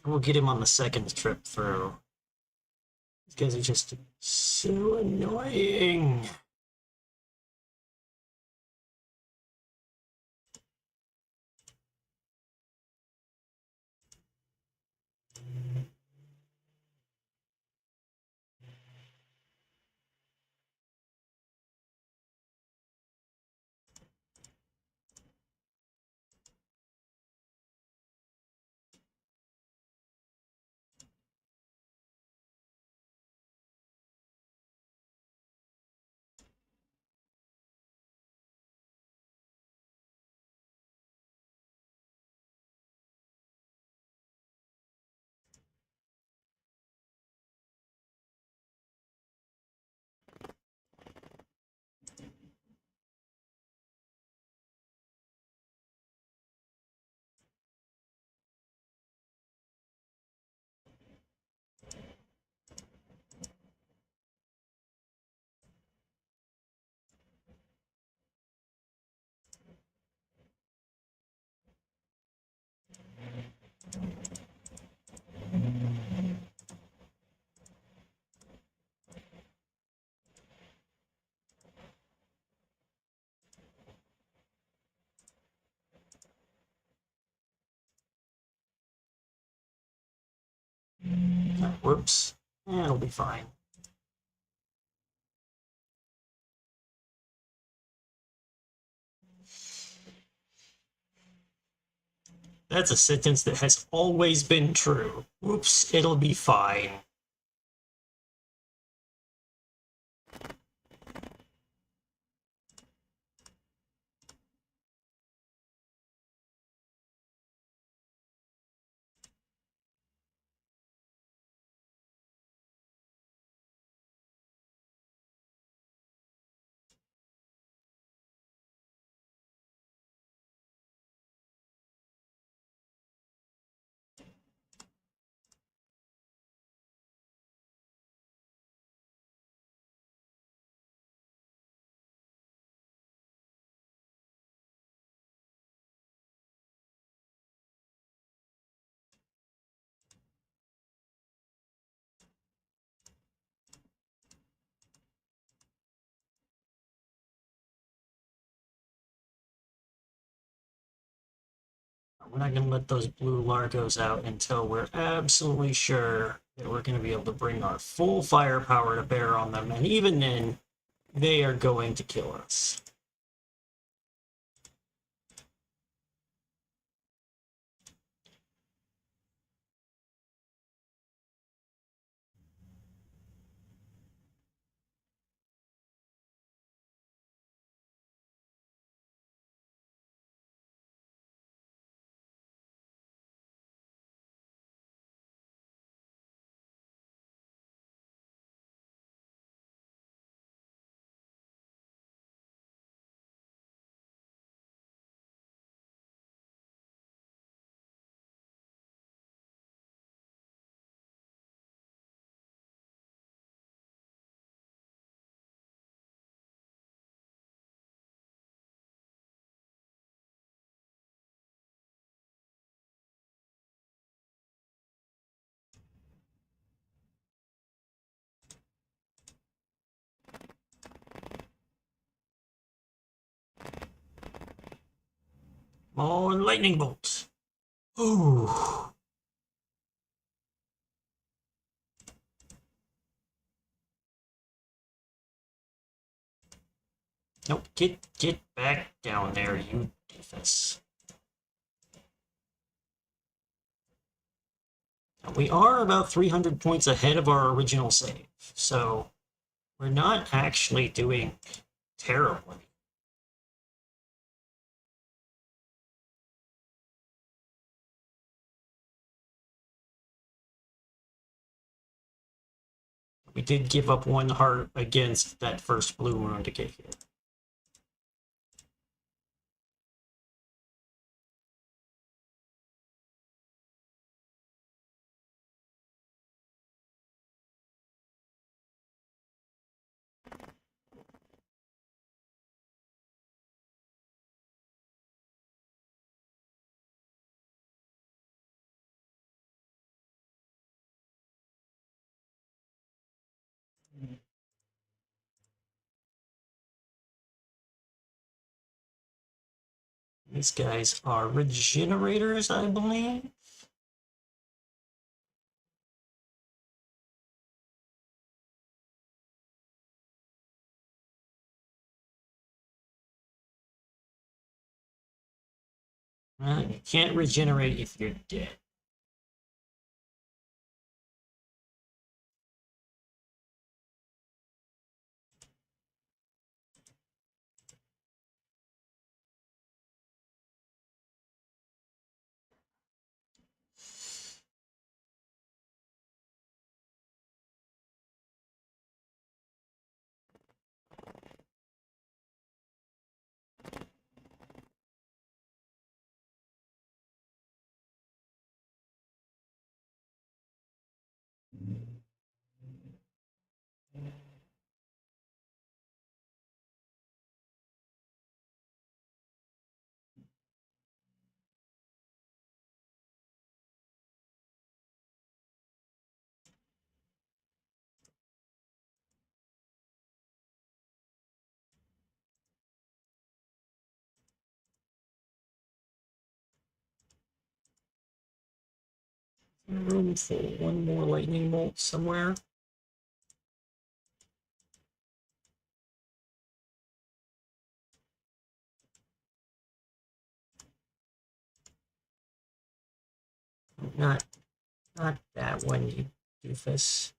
We'll get him on the second trip through. These guys are just so annoying. Whoops. It'll be fine. That's a sentence that has always been true. Whoops, it'll be fine. We're not going to let those blue Largos out until we're absolutely sure that we're going to be able to bring our full firepower to bear on them, and even then, they are going to kill us. More lightning bolts. Ooh. Nope, get back down there, you doofus. Now, we are about 300 points ahead of our original save, so we're not actually doing terribly. We did give up one heart against that first blue moon to get here. These guys are regenerators, I believe. You can't regenerate if you're dead. Room for one more lightning bolt somewhere. Not that one, you doofus.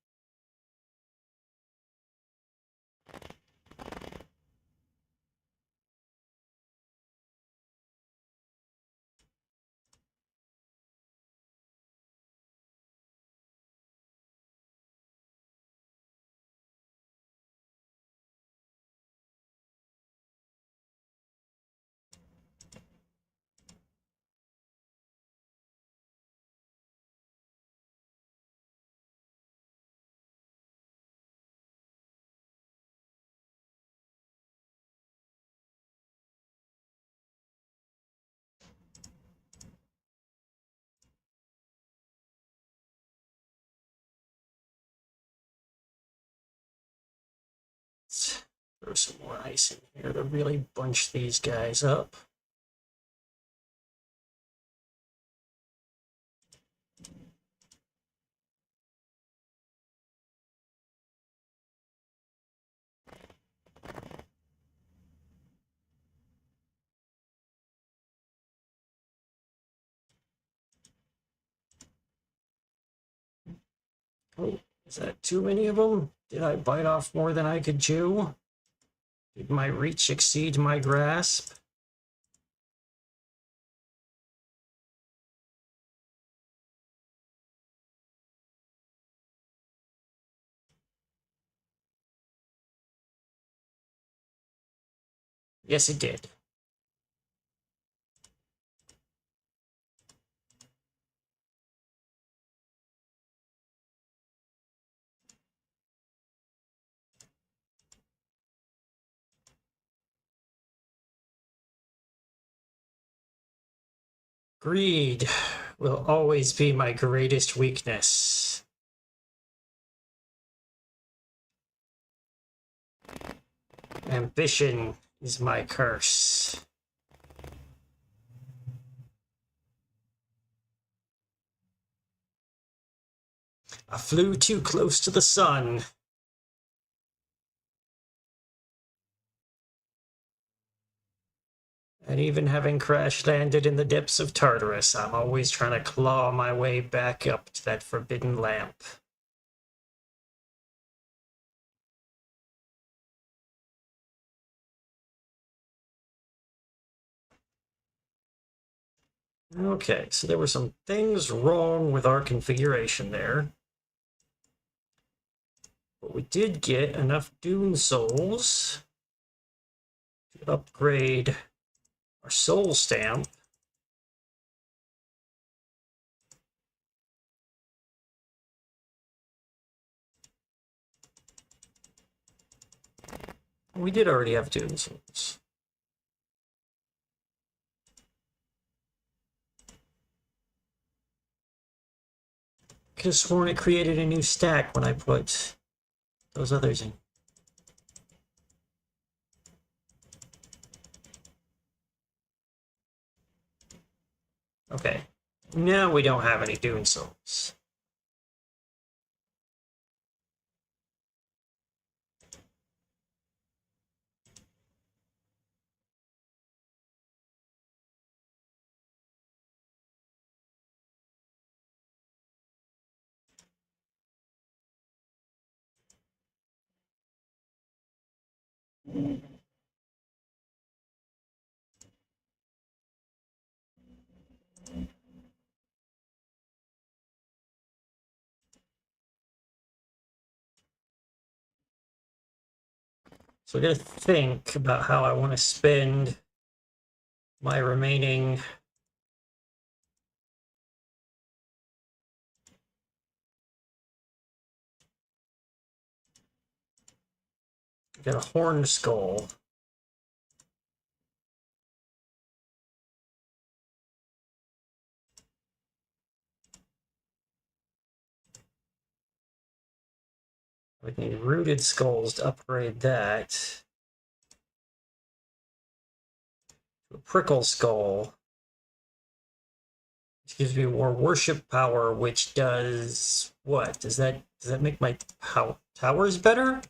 Let's throw some more ice in here to really bunch these guys up. Oh, is that too many of them? Did I bite off more than I could chew? Did my reach exceed my grasp? Yes, it did. Greed will always be my greatest weakness. Ambition is my curse. I flew too close to the sun. And even having crash landed in the depths of Tartarus, I'm always trying to claw my way back up to that forbidden lamp. Okay, so there were some things wrong with our configuration there. But we did get enough Dune Souls to upgrade our Soul Stamp. We did already have Dune Souls. Could have sworn it created a new stack when I put those others in. Okay, now we don't have any Dune Souls. So I gotta think about how I want to spend my remaining got a horned skull. We need rooted skulls to upgrade that. A prickle skull Which gives me more worship power, which does what? Does that make my towers better?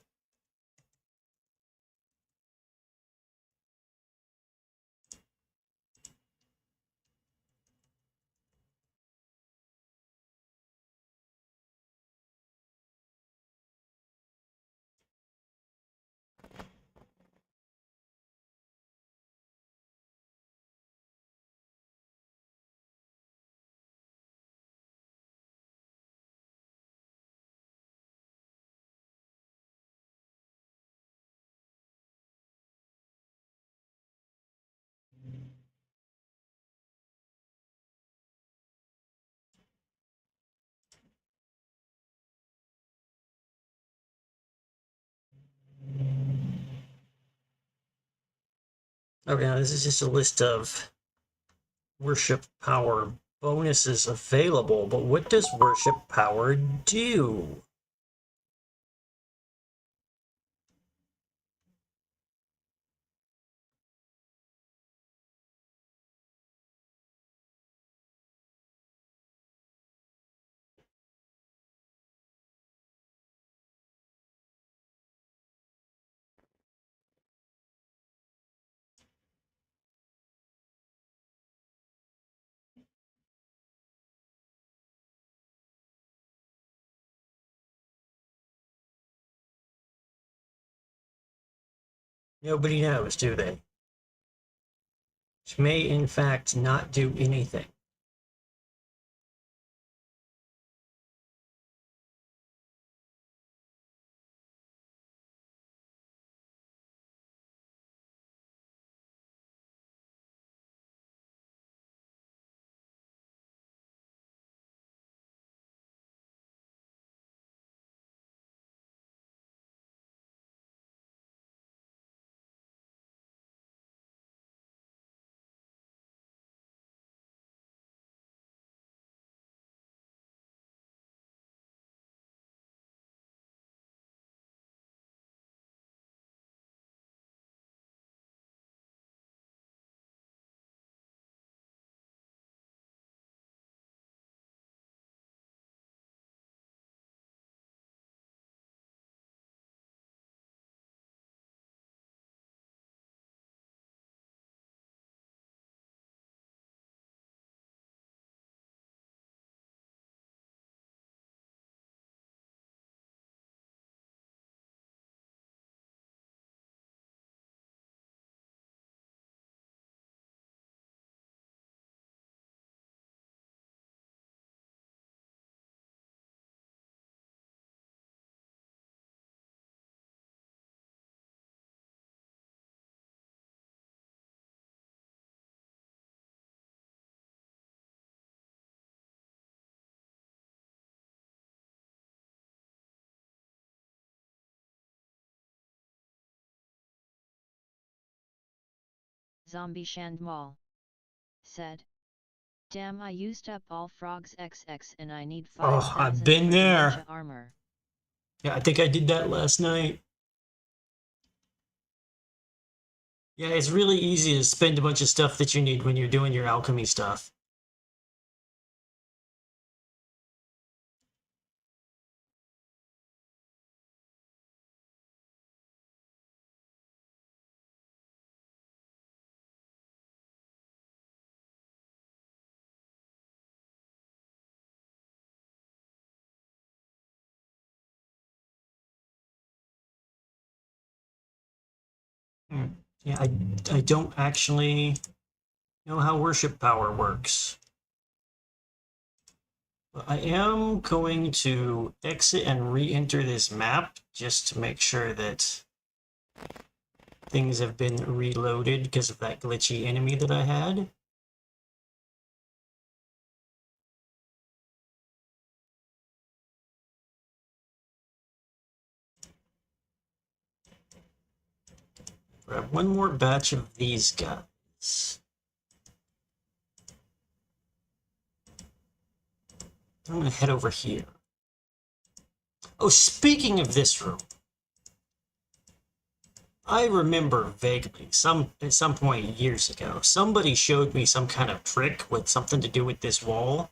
Okay, now this is just a list of worship power bonuses available, but what does worship power do? Nobody knows, do they? Which may, in fact, not do anything. Zombie Shandmal said, "Damn, I used up all frogs XX and I need Oh, I've 5,000 been for the there. ninja armor." Yeah, I think I did that last night. Yeah, it's really easy to spend a bunch of stuff that you need when you're doing your alchemy stuff. Hmm. Yeah, I don't actually know how worship power works. But I am going to exit and re-enter this map just to make sure that things have been reloaded because of that glitchy enemy that I had. Grab one more batch of these guys. I'm gonna head over here. Oh, speaking of this room, I remember vaguely at some point years ago, somebody showed me some kind of trick with something to do with this wall.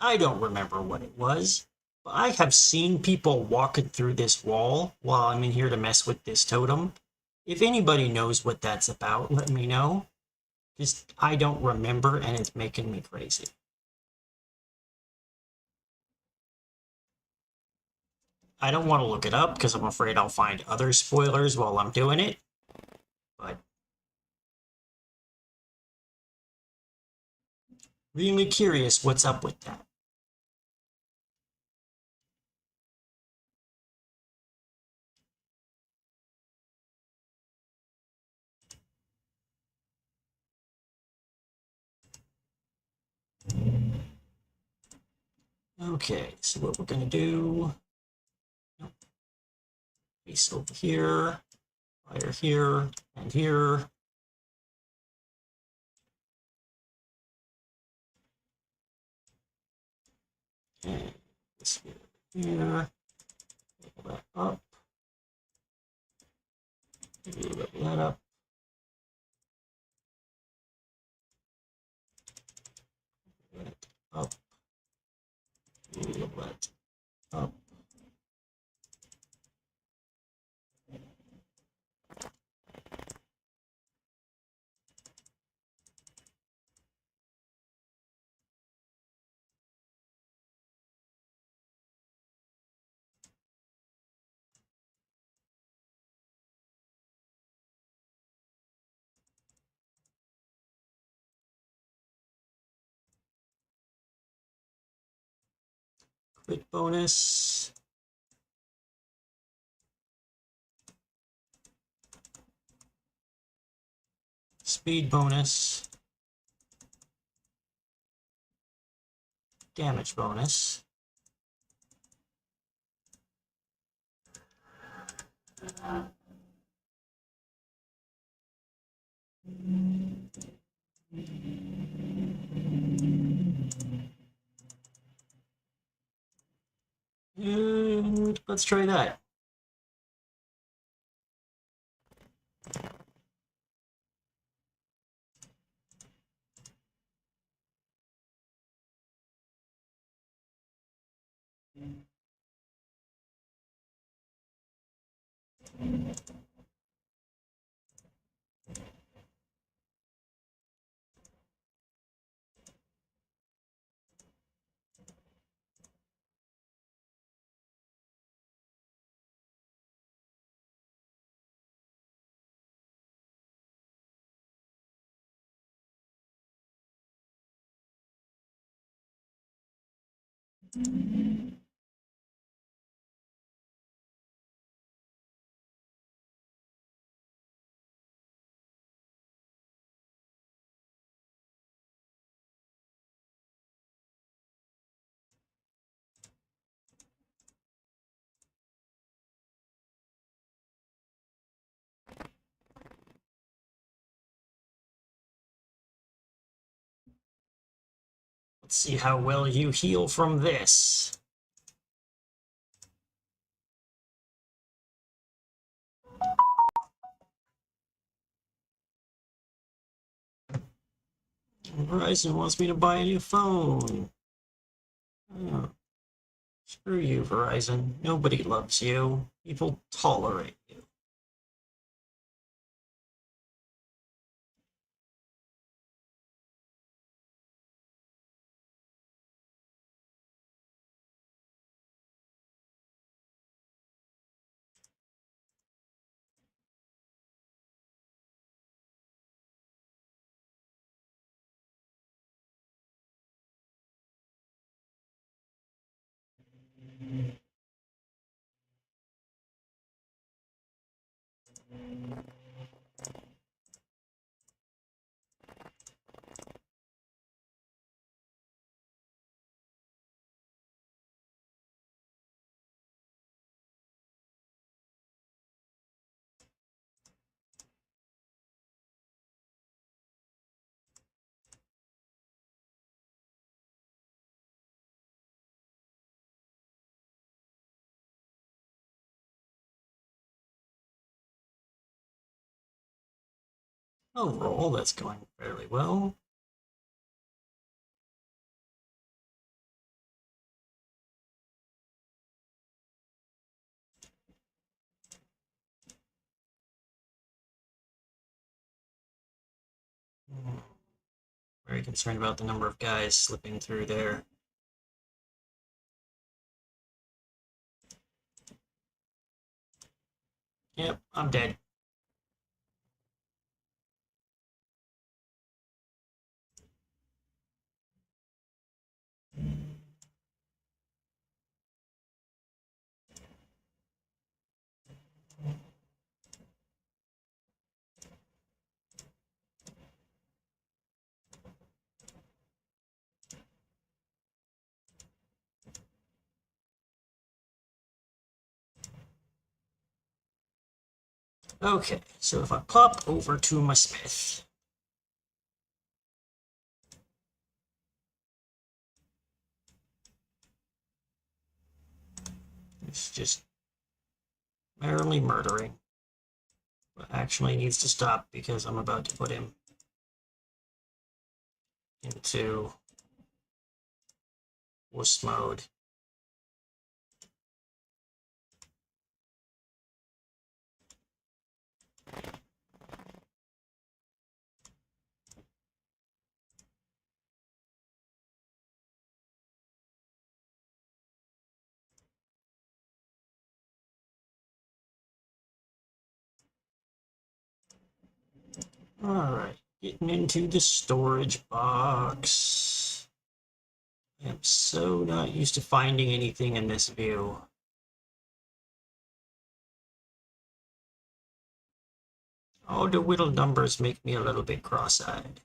I don't remember what it was, but I have seen people walking through this wall while I'm in here to mess with this totem. If anybody knows what that's about, let me know. Just I don't remember and it's making me crazy. I don't want to look it up because I'm afraid I'll find other spoilers while I'm doing it. But really curious what's up with that. Okay, so what we're gonna do, base over here, fire here, and here. And this here, level that up, level that up. That up, level that up. Crit bonus. Speed bonus. Damage bonus. And let's try that. Let's see how well you heal from this. Verizon wants me to buy a new phone. Oh, screw you, Verizon. Nobody loves you. People tolerate you. Overall, that's going fairly well. Very concerned about the number of guys slipping through there. Yep, I'm dead. Okay, so if I pop over to my smith, it's just merrily murdering. But actually needs to stop because I'm about to put him into wuss mode. Alright, getting into the storage box. I am so not used to finding anything in this view. Oh, the whittle numbers make me a little bit cross-eyed.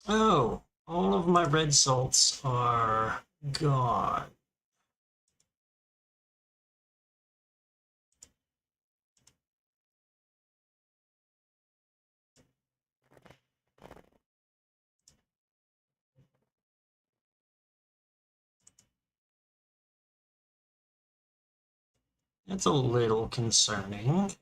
Oh, all of my red salts are gone. That's a little concerning.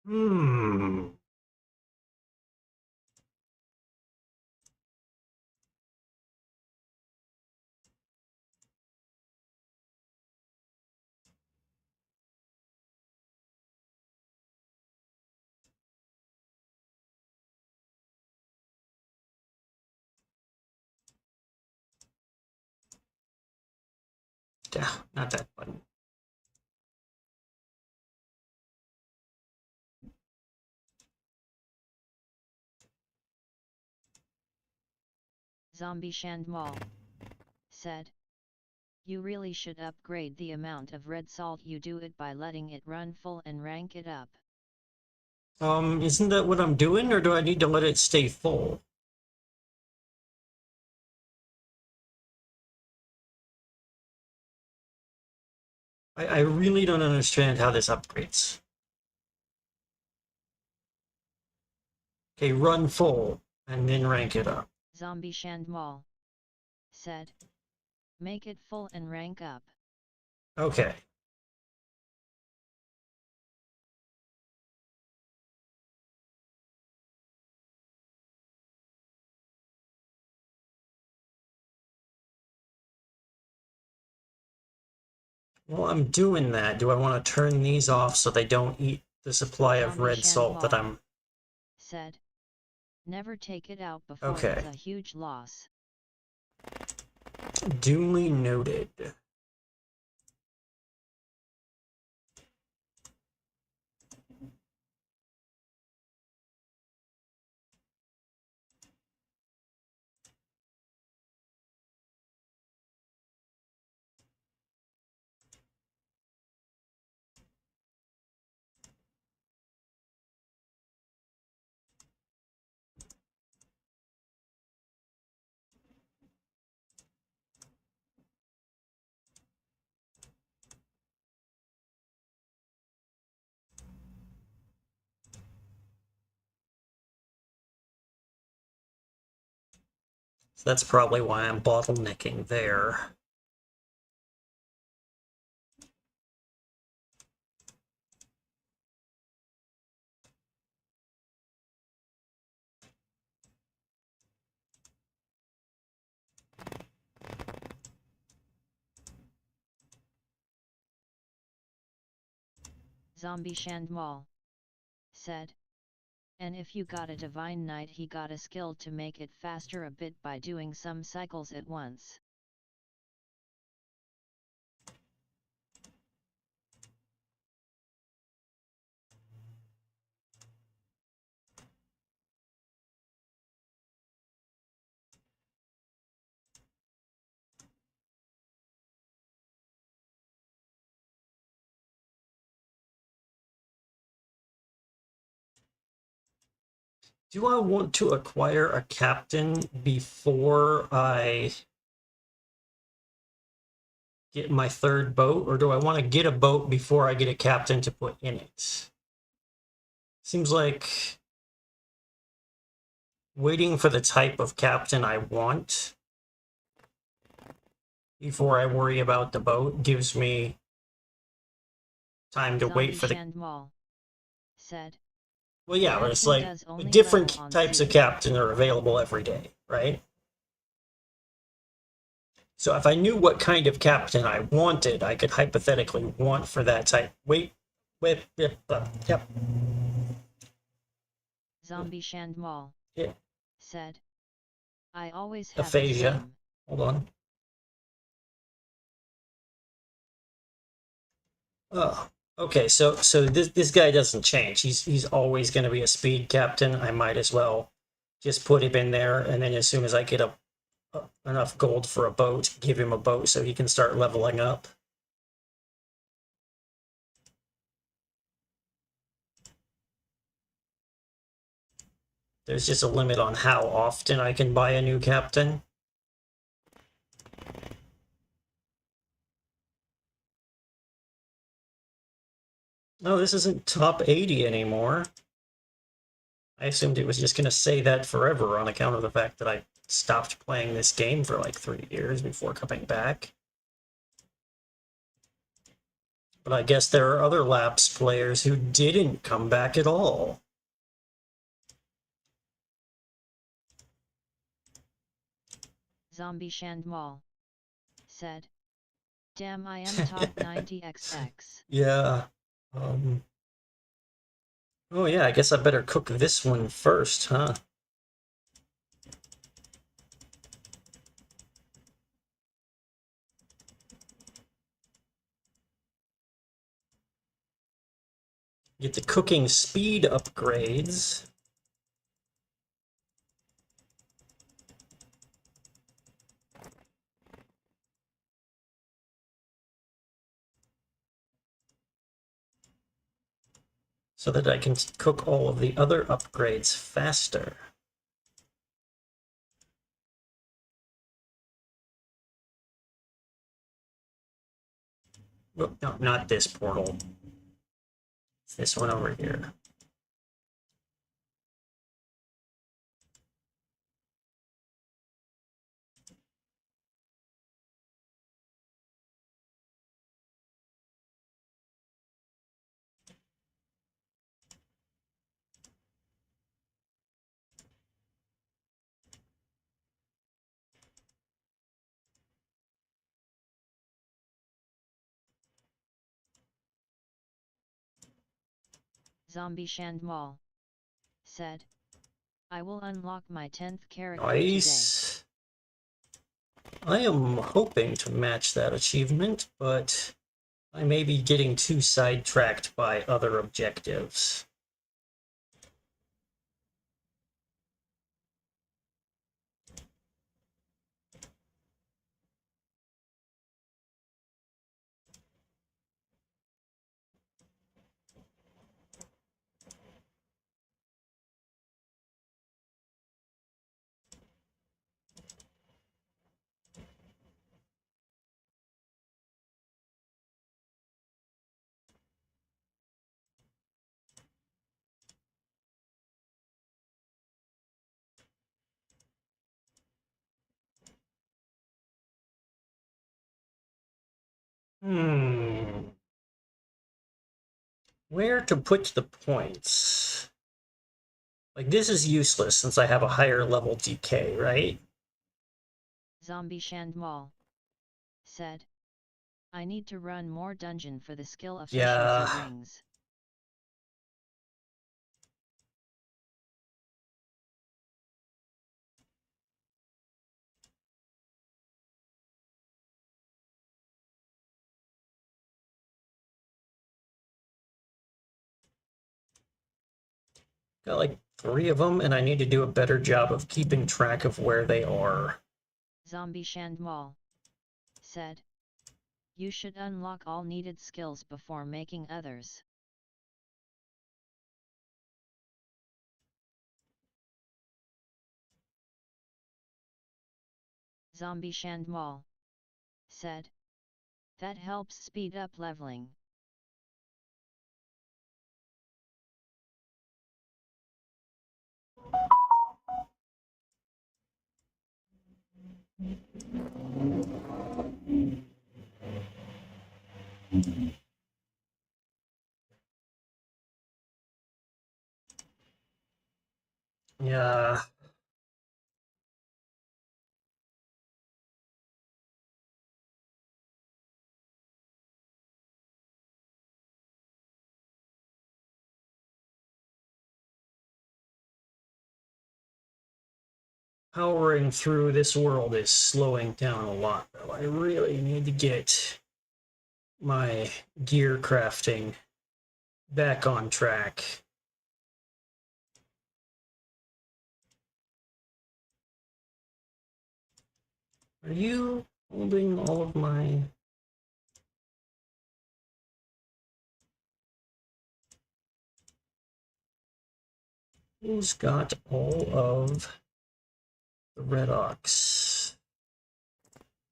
Hmm. Not that button. Zombie Shandmal said, "You really should upgrade the amount of red salt you do it by letting it run full and rank it up." Isn't that what I'm doing, or do I need to let it stay full? I really don't understand how this upgrades. Okay, run full, and then rank it up. Zombie Shandmal said, "Make it full and rank up." Okay. Well, I'm doing that. Do I want to turn these off so they don't eat the supply of Zombie red salt that Shandmal I'm... said, "Never take it out before Okay. it's a huge loss." Duly noted. So that's probably why I'm bottlenecking there. Zombie Shandmal said. And if you got a Divine Knight, he got a skill to make it faster a bit by doing some cycles at once. Do I want to acquire a captain before I get my third boat, or do I want to get a boat before I get a captain to put in it? Seems like waiting for the type of captain I want before I worry about the boat gives me time to wait for the... Shandmal said. Well, yeah, but it's like only different level on types of sea. captain are available every day, right? So if I knew what kind of captain I wanted, I could hypothetically want for that type. Yep. Zombie Shandmal Yeah. said. I always have Aphasia. the same. Hold on. Oh, okay. So this guy doesn't change. He's always going to be a speed captain. I might as well just put him in there, and then as soon as I get enough gold for a boat, give him a boat so he can start leveling up. There's just a limit on how often I can buy a new captain. Oh, this isn't top 80 anymore. I assumed it was just going to say that forever on account of the fact that I stopped playing this game for like 3 years before coming back. But I guess there are other Laps players who didn't come back at all. Zombie Shandmal said. Damn, I am top 90XX. Yeah. Oh yeah, I guess I better cook this one first, huh? Get the cooking speed upgrades. So that I can cook all of the other upgrades faster. Oh, no, not this portal. It's this one over here. Zombie Shandmal said. I will unlock my 10th character Nice. I am hoping to match that achievement, but I may be getting too sidetracked by other objectives. Hmm. Where to put the points? Like, this is useless since I have a higher level DK, right? Zombie Shandmal said. I need to run more dungeon for the skill efficiency Yeah. rings. Got like 3 of them, and I need to do a better job of keeping track of where they are. Zombie Shandmal said. You should unlock all needed skills before making others. Zombie Shandmal said. That helps speed up leveling. Yeah. Powering through this world is slowing down a lot, though. I really need to get my gear crafting back on track. Are you holding all of my... Who's got all of the red ox?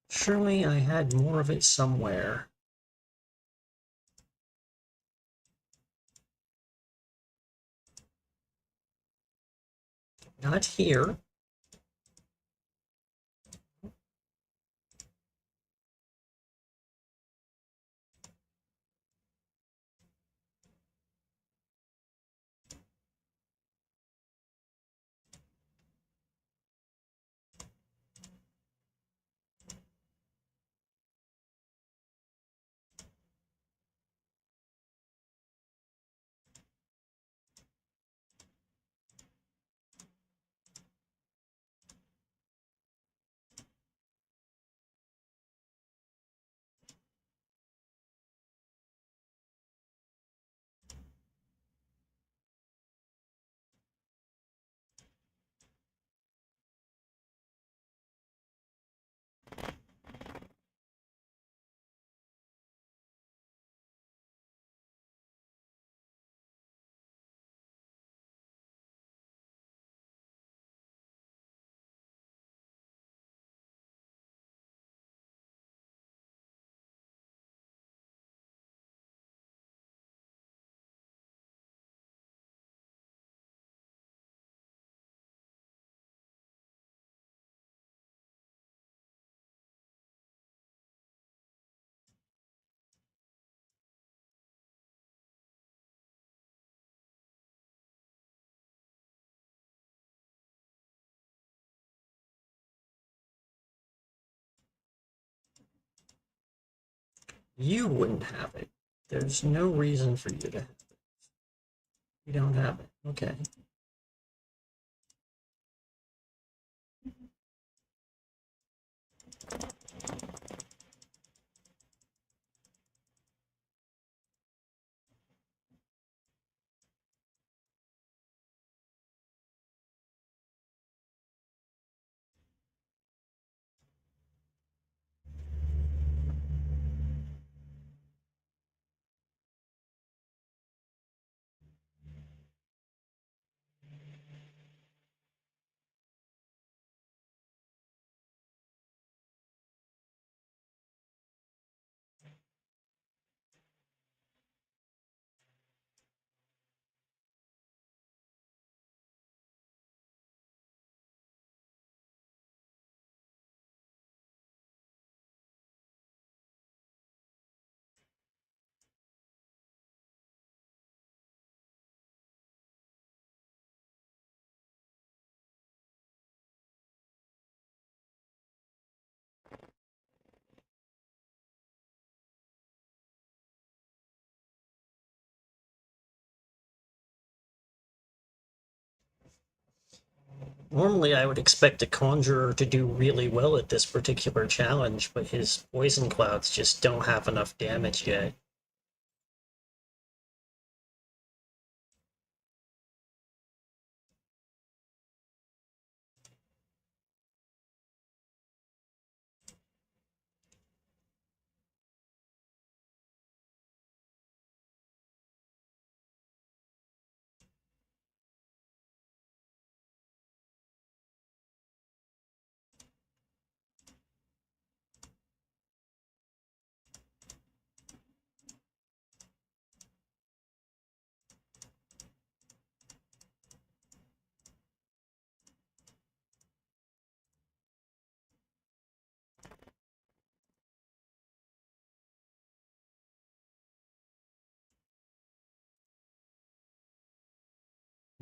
Surely I had more of it somewhere. Not here. You wouldn't have it. There's no reason for you to have it. You don't have it. Okay. Normally, I would expect a conjurer to do really well at this particular challenge, but his poison clouds just don't have enough damage yet.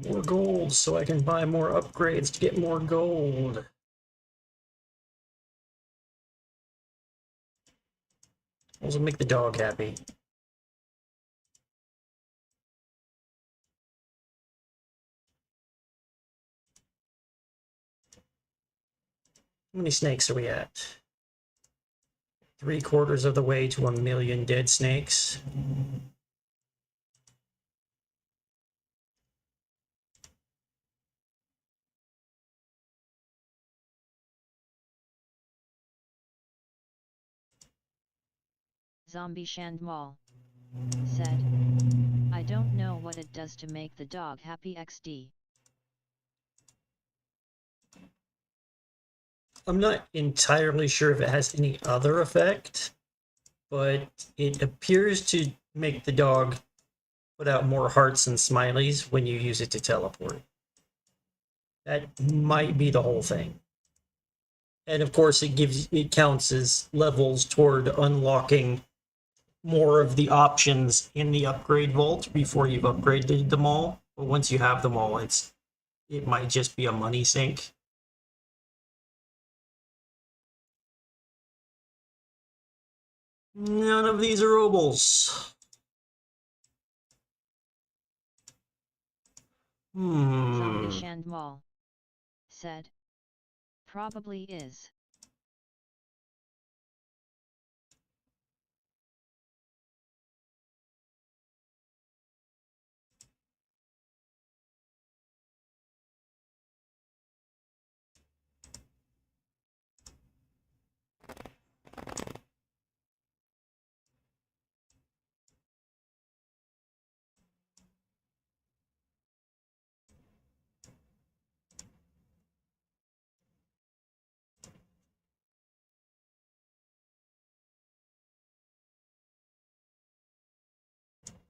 More gold so I can buy more upgrades to get more gold. Also make the dog happy. How many snakes are we at? 3/4 of the way to 1,000,000 dead snakes. Zombie Shandmal said, I don't know what it does to make the dog happy XD. I'm not entirely sure if it has any other effect, but it appears to make the dog put out more hearts and smileys when you use it to teleport. That might be the whole thing. And of course, it counts as levels toward unlocking more of the options in the upgrade vault before you've upgraded them all. But once you have them all, it might just be a money sink. None of these are obols. Zombie Shandmal said, probably is.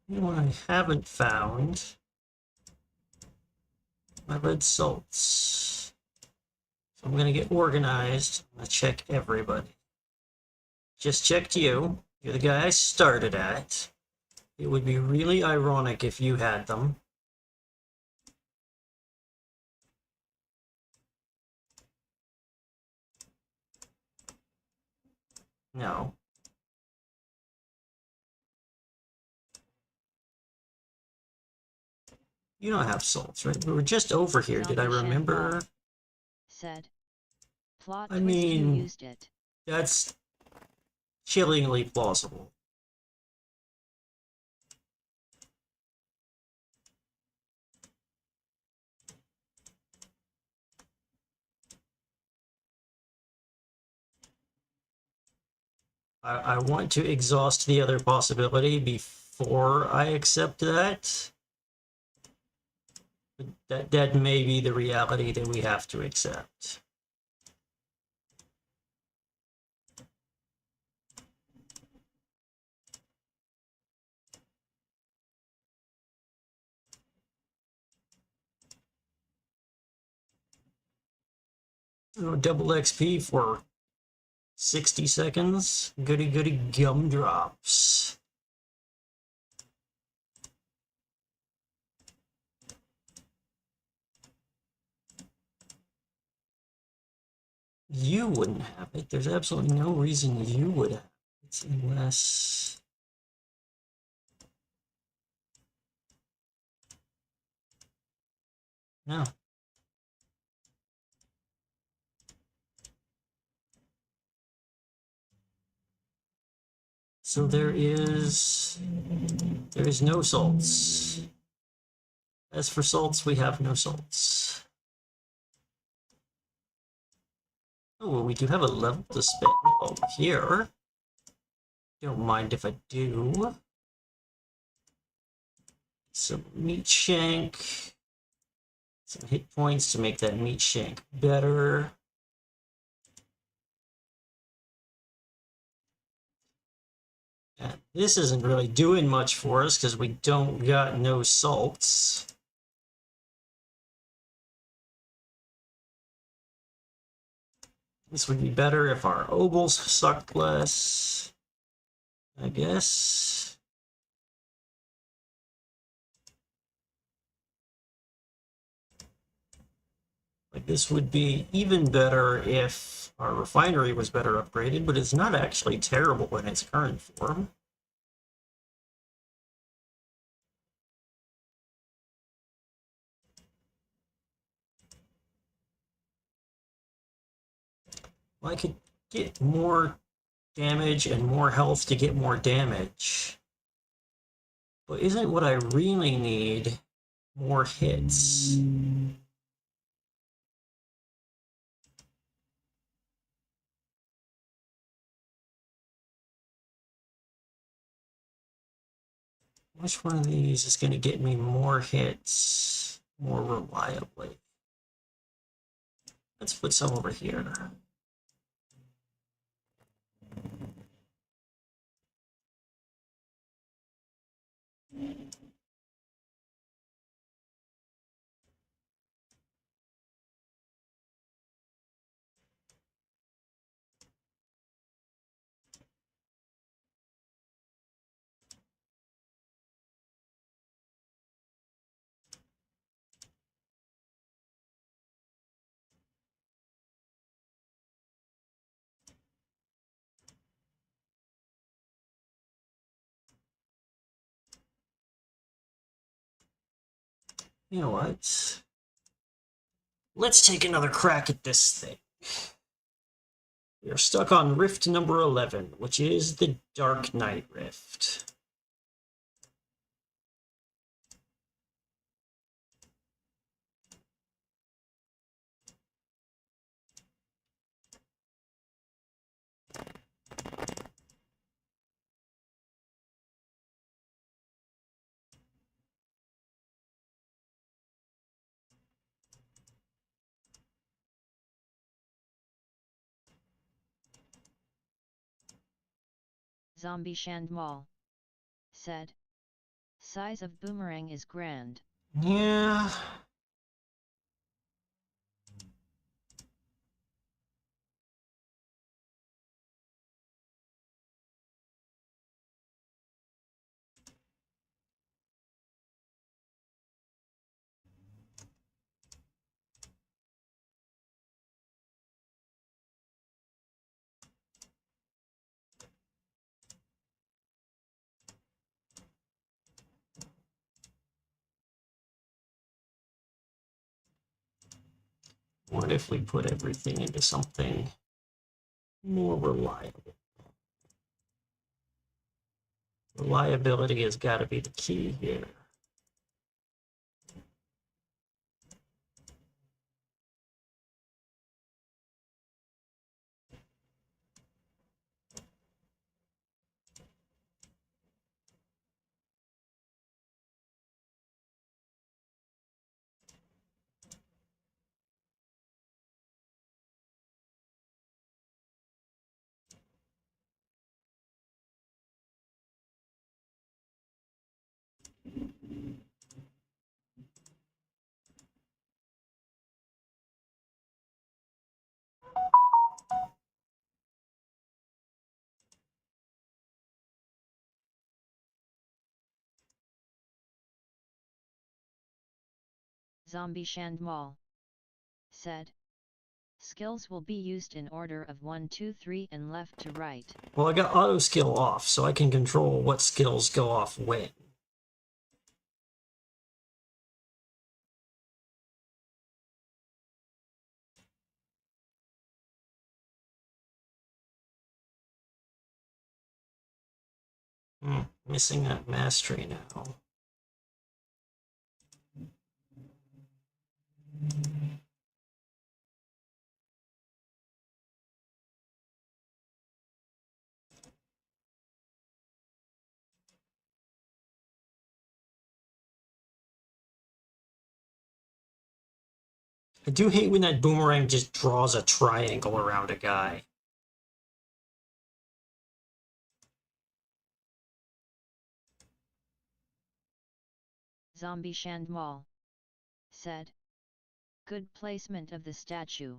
You know what I haven't found? My red salts. So I'm gonna get organized. I'm gonna check everybody. Just checked you. You're the guy I started at. It would be really ironic if you had them. No. You don't have salts, right? We were just over here. Did I remember? Said. Plot I twist, mean, you used it. That's chillingly plausible. I want to exhaust the other possibility before I accept that. But that may be the reality that we have to accept. Oh, double XP for 60 seconds. Goody goody gumdrops. You wouldn't have it. There's absolutely no reason you would have it unless... No. So there is no salts. As for salts, we have no salts. Oh, well, we do have a level to spend over here. Don't mind if I do. Some meat shank. Some hit points to make that meat shank better. And this isn't really doing much for us because we don't got no salts. This would be better if our obels sucked less, I guess. Like, this would be even better if our refinery was better upgraded, but it's not actually terrible in its current form. Well, I could get more damage and more health to get more damage. But isn't what I really need more hits? Which one of these is going to get me more hits more reliably? Let's put some over here. You know what? Let's take another crack at this thing. We are stuck on Rift number 11, which is the Dark Knight Rift. Zombie Shandmal said. Size of boomerang is grand. Yeah. What if we put everything into something more reliable? Reliability has got to be the key here. Zombie Shandmal said. Skills will be used in order of 1, 2, 3 and left to right. Well, I got auto skill off, so I can control what skills go off when. Missing that mastery now. I do hate when that boomerang just draws a triangle around a guy. Zombie Shandmal said. Good placement of the statue.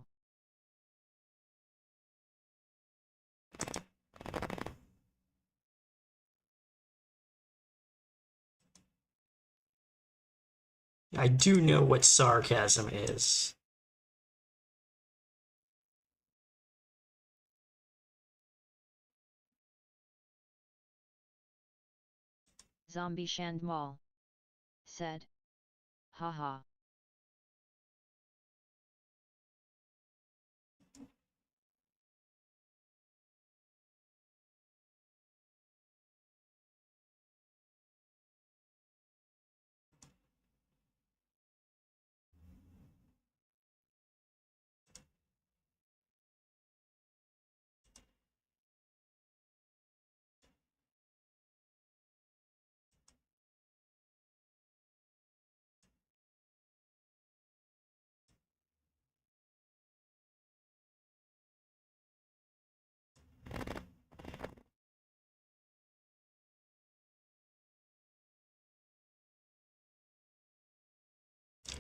I do know what sarcasm is. Zombie Shandmal said. Haha.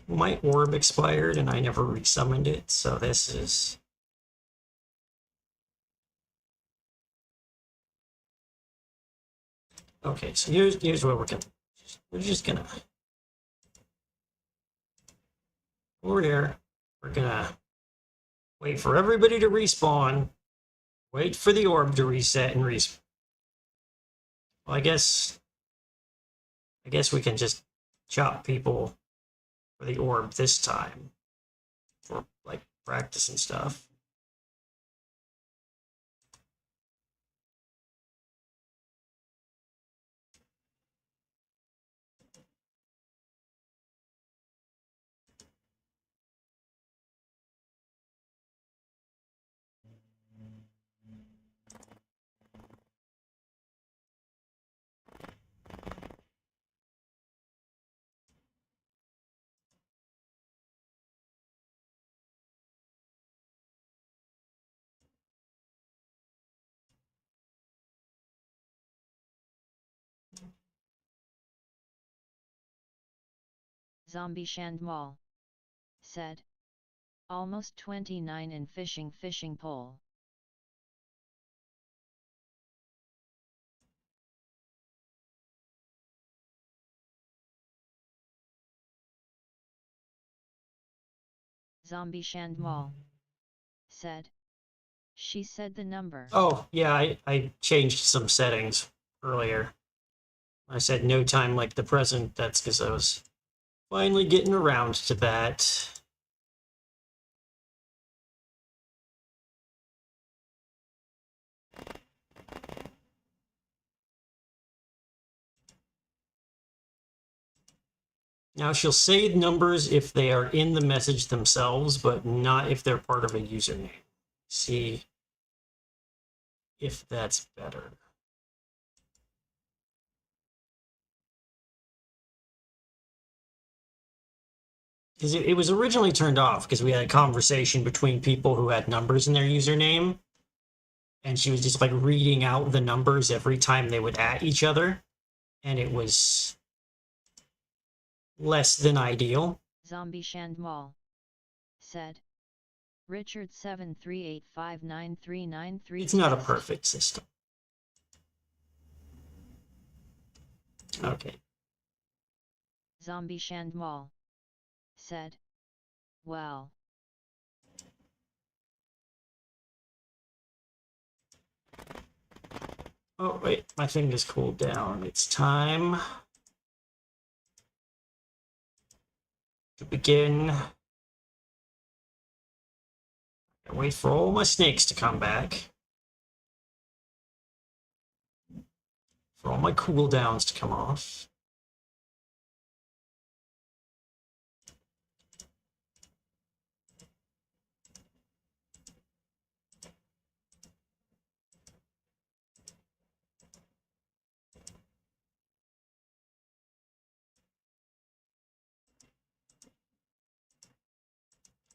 My orb expired and I never resummoned it, so this is... Okay, so here's what we're just gonna... Over here, we're gonna wait for everybody to respawn, wait for the orb to reset and respawn. Well, I guess we can just chop people for the orb this time for like practice and stuff. Zombie Shandmal said. Almost 29 in fishing pole. Zombie Shandmal said. She said the number. Oh, yeah, I changed some settings earlier. I said no time like the present. That's because I was finally getting around to that. Now she'll say numbers if they are in the message themselves, but not if they're part of a username. See if that's better. Because it was originally turned off because we had a conversation between people who had numbers in their username, and she was just like reading out the numbers every time they would at each other, and it was less than ideal. Zombie Shandmal said. Richard 738593936. It's not a perfect system. Okay. Zombie Shandmal said. Well. Oh, wait, my thing just cooled down. It's time to begin. I wait for all my snakes to come back. for all my cooldowns to come off.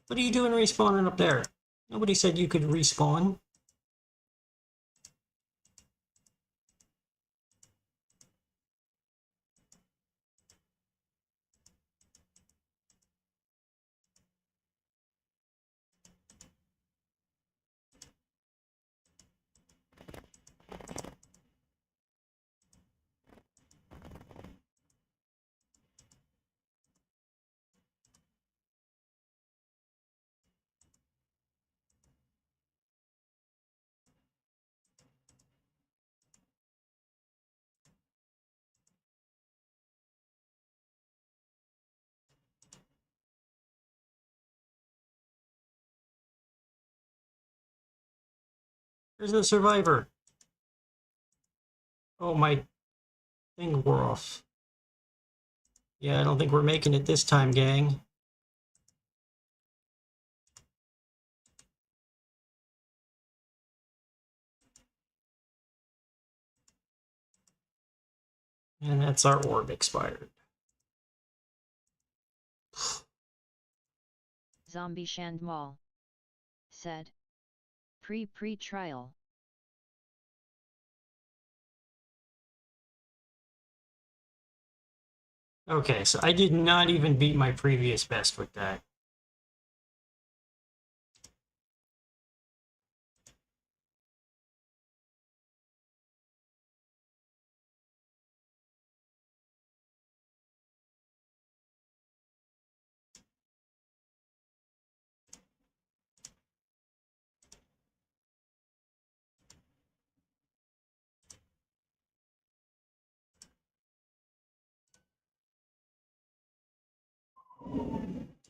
What are you doing respawning up there? Nobody said you could respawn. There's the survivor. Oh, my thing wore off. Yeah, I don't think we're making it this time, gang. And that's our orb expired. Zombie Shandmal said. Pre-trial. Okay, so I did not even beat my previous best with that.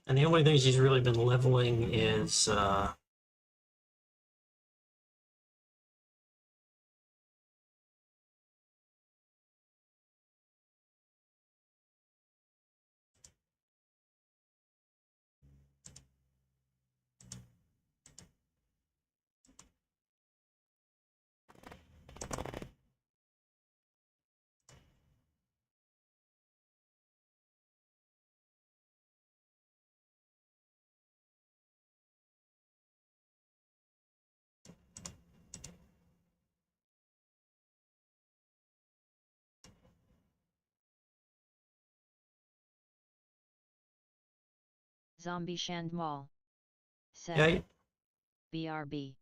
And the only thing she's really been leveling is Zombie Shandmal said. yeah, BRB.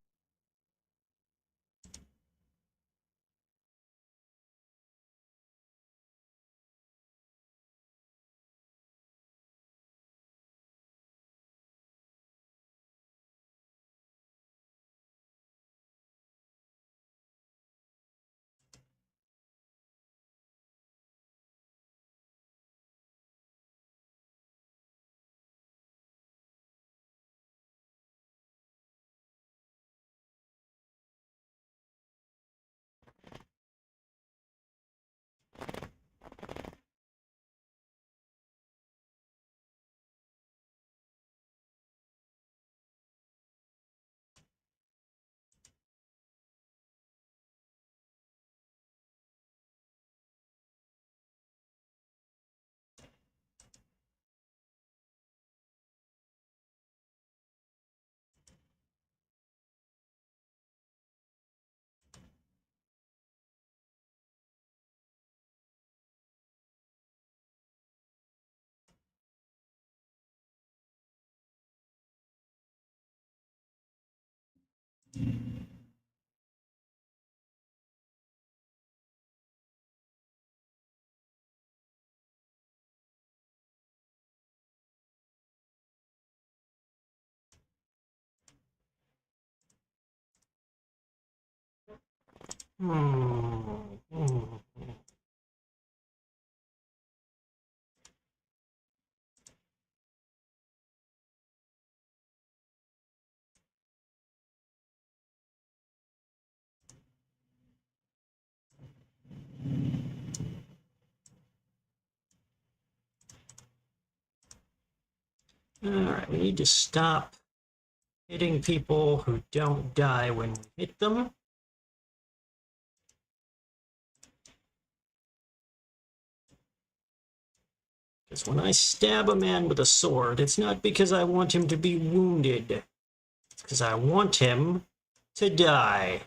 Hmm. Alright, we need to stop hitting people who don't die when we hit them. Because when I stab a man with a sword, it's not because I want him to be wounded. It's because I want him to die.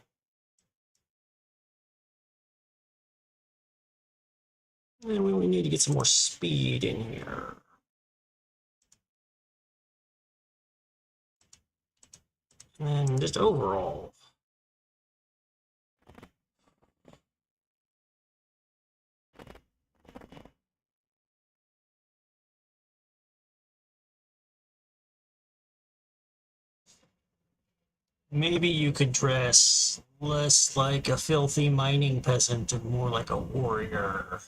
And we need to get some more speed in here. And just overall. Maybe you could dress less like a filthy mining peasant and more like a warrior.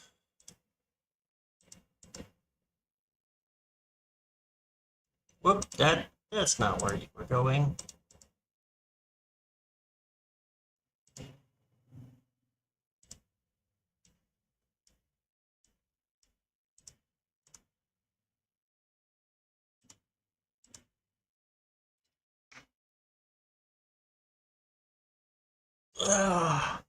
Whoop, that's not where you were going. Ugh.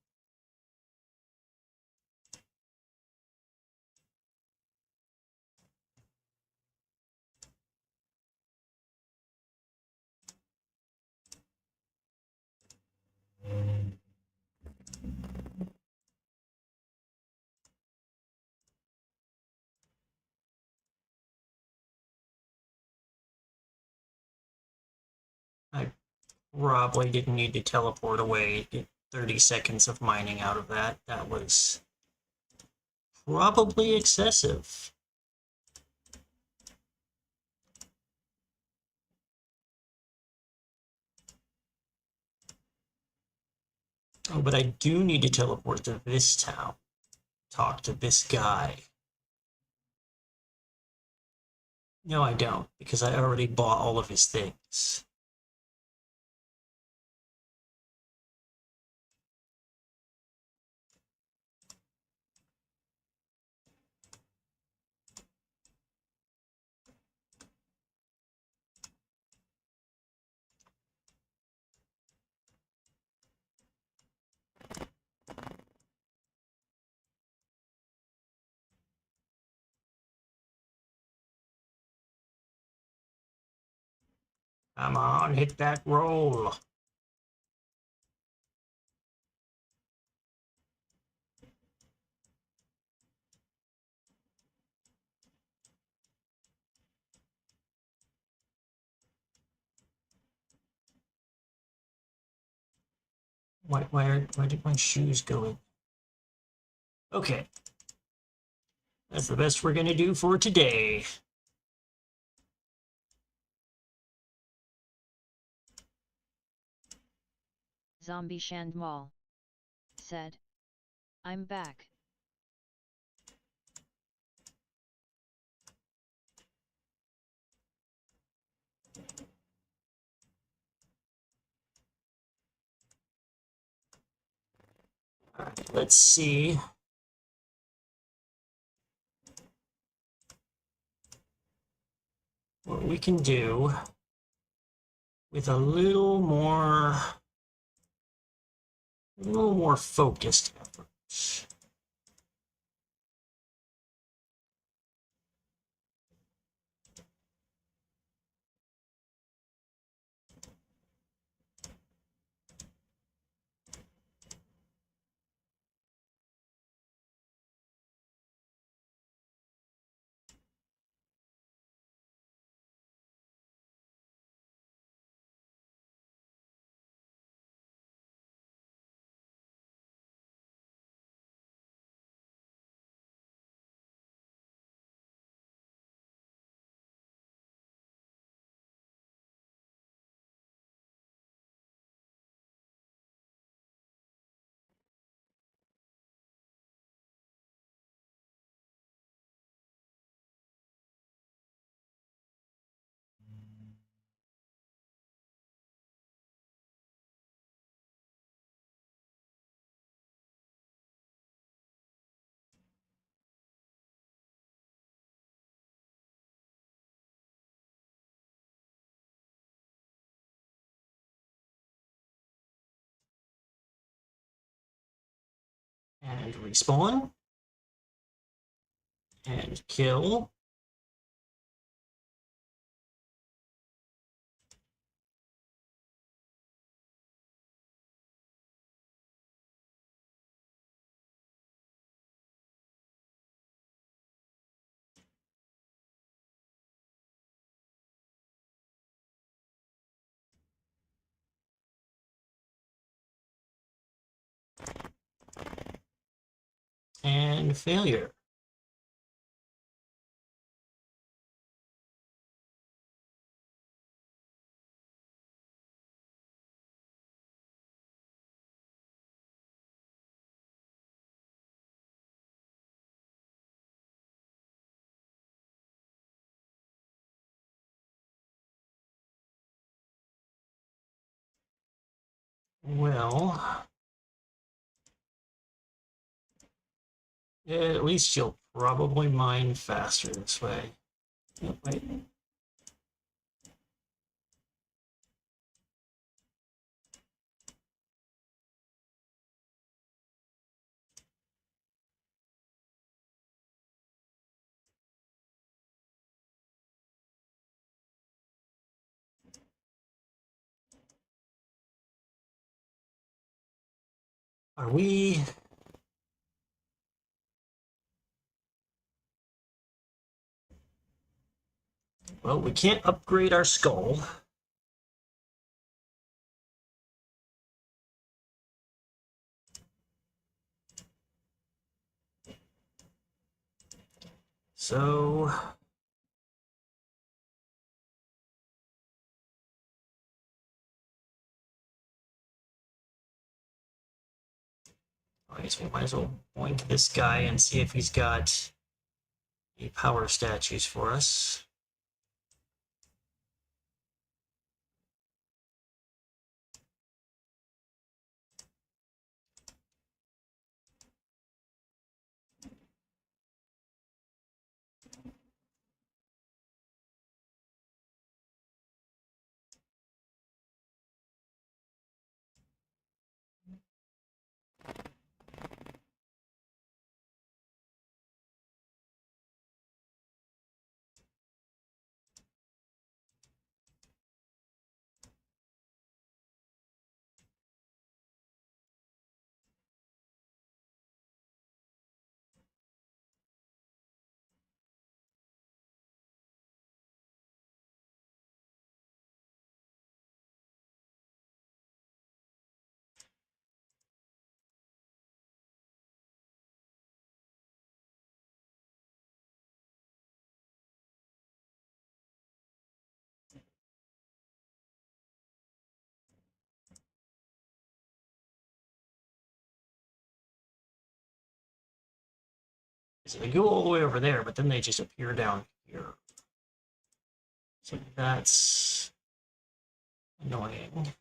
I probably didn't need to teleport away. Get 30 seconds of mining out of that. That was probably excessive. Oh, but I do need to teleport to this town. Talk to this guy. No, I don't, because I already bought all of his things. Come on, hit that roll. Why did my shoes go in? Okay. That's the best we're gonna do for today. Zombie Shandmal said, I'm back. Alright, let's see. What we can do with a little more focused effort. And respawn. And kill. And failure. Well, at least you'll probably mine faster this way. Oh, wait. Are we... Well, we can't upgrade our skull. So... I guess we might as well point this guy and see if he's got any power statues for us. So they go all the way over there, but then they just appear down here. So that's annoying.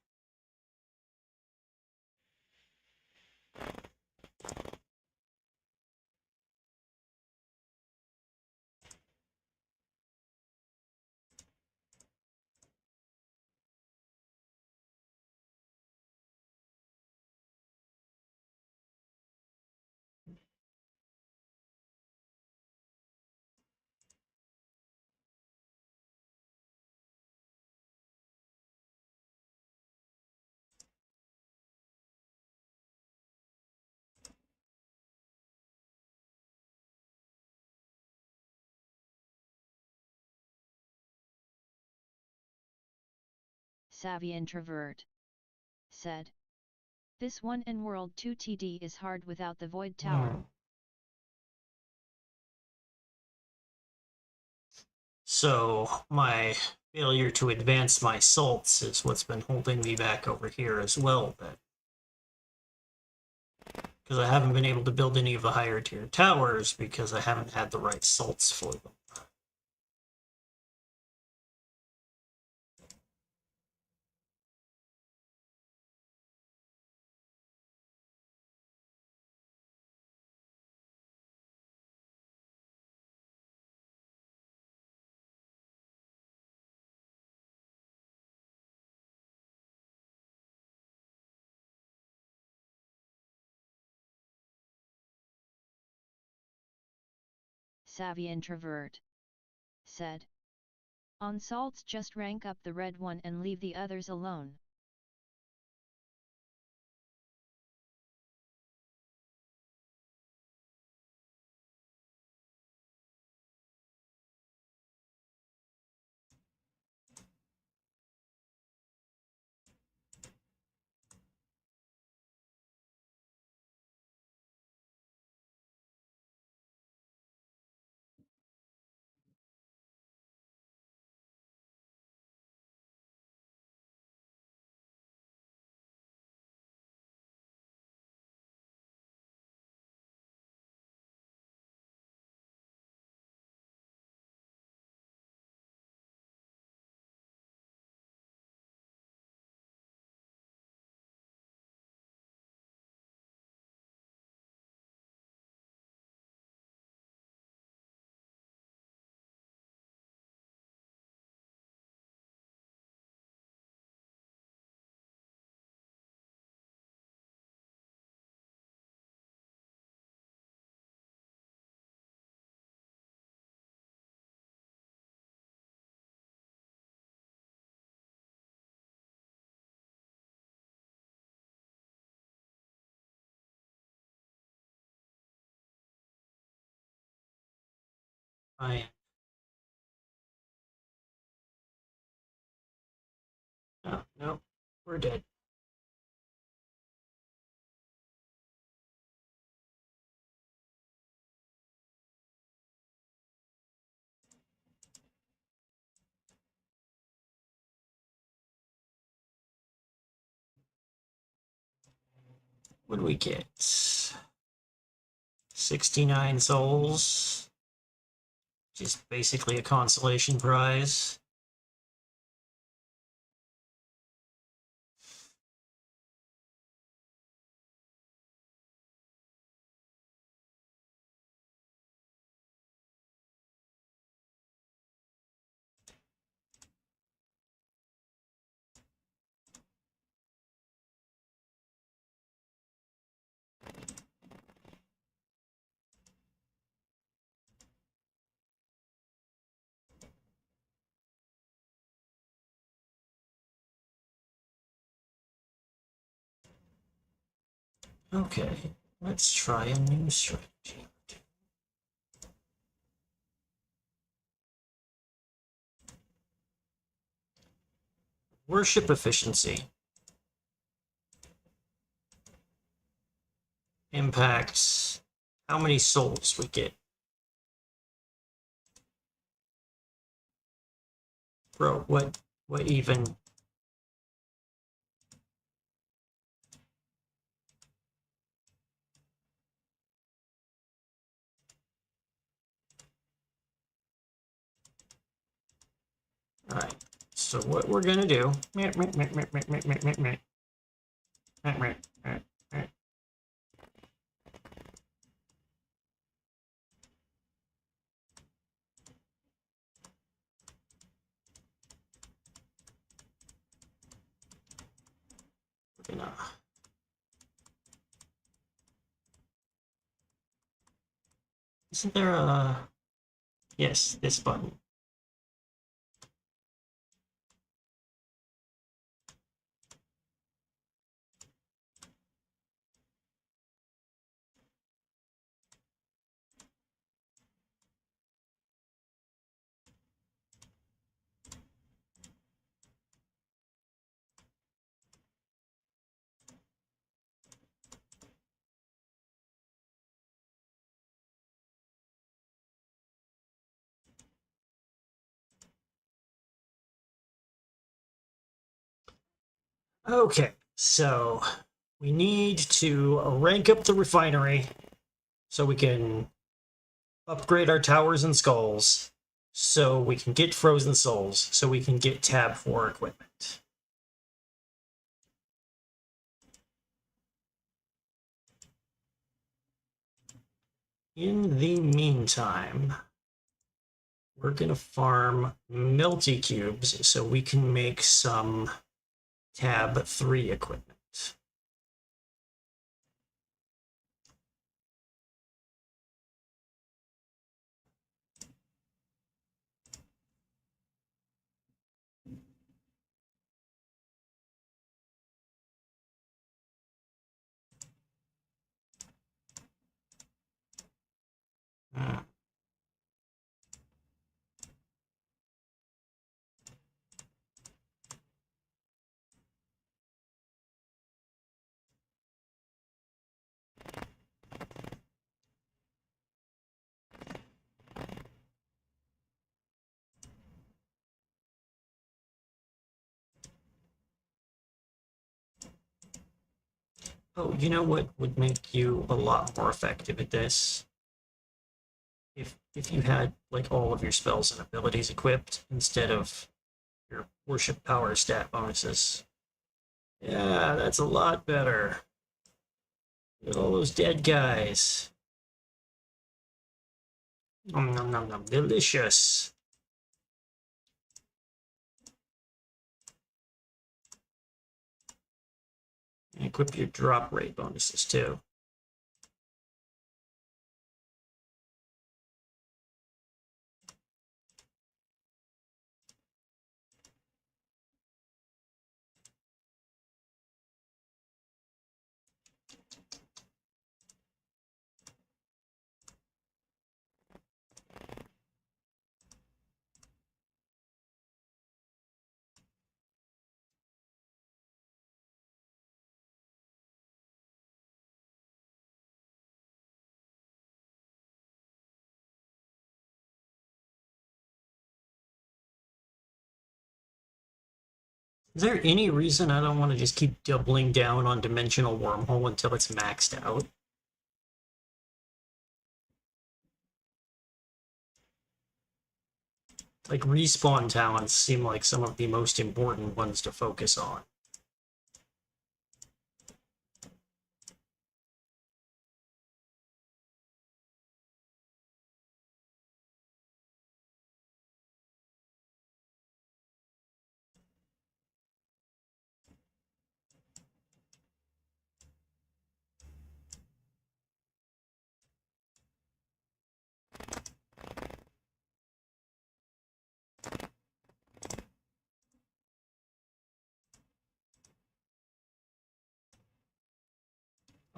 Savvy Introvert said. This one in World 2 TD is hard without the Void Tower. So my failure to advance my salts is what's been holding me back over here as well, because I haven't been able to build any of the higher tier towers because I haven't had the right salts for them. savvy introvert, said. On salts, just rank up the red one and leave the others alone. I Oh, no, we're dead. What do we get? 69 souls. Just basically a consolation prize. Okay, let's try a new strategy. Worship efficiency. Impacts how many souls we get. Bro, what even? Alright, so what we're gonna do. We're gonna. Isn't there a. Yes, this button. Okay, so we need to rank up the refinery so we can upgrade our towers and skulls, so we can get frozen souls, so we can get tab 4 equipment. In the meantime, we're gonna farm melty cubes so we can make some tab 3 equipment. Oh, you know what would make you a lot more effective at this? If you had like all of your spells and abilities equipped instead of your worship power stat bonuses. Yeah, that's a lot better. Look at all those dead guys. Nom nom nom nom. Delicious. And equip your drop rate bonuses too. Is there any reason I don't want to just keep doubling down on Dimensional Wormhole until it's maxed out? Like, respawn talents seem like some of the most important ones to focus on.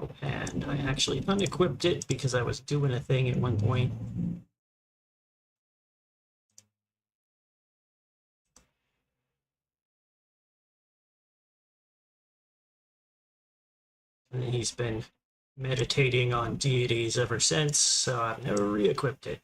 Oh, and I actually unequipped it because I was doing a thing at one point. And he's been meditating on deities ever since, so I've never re-equipped it.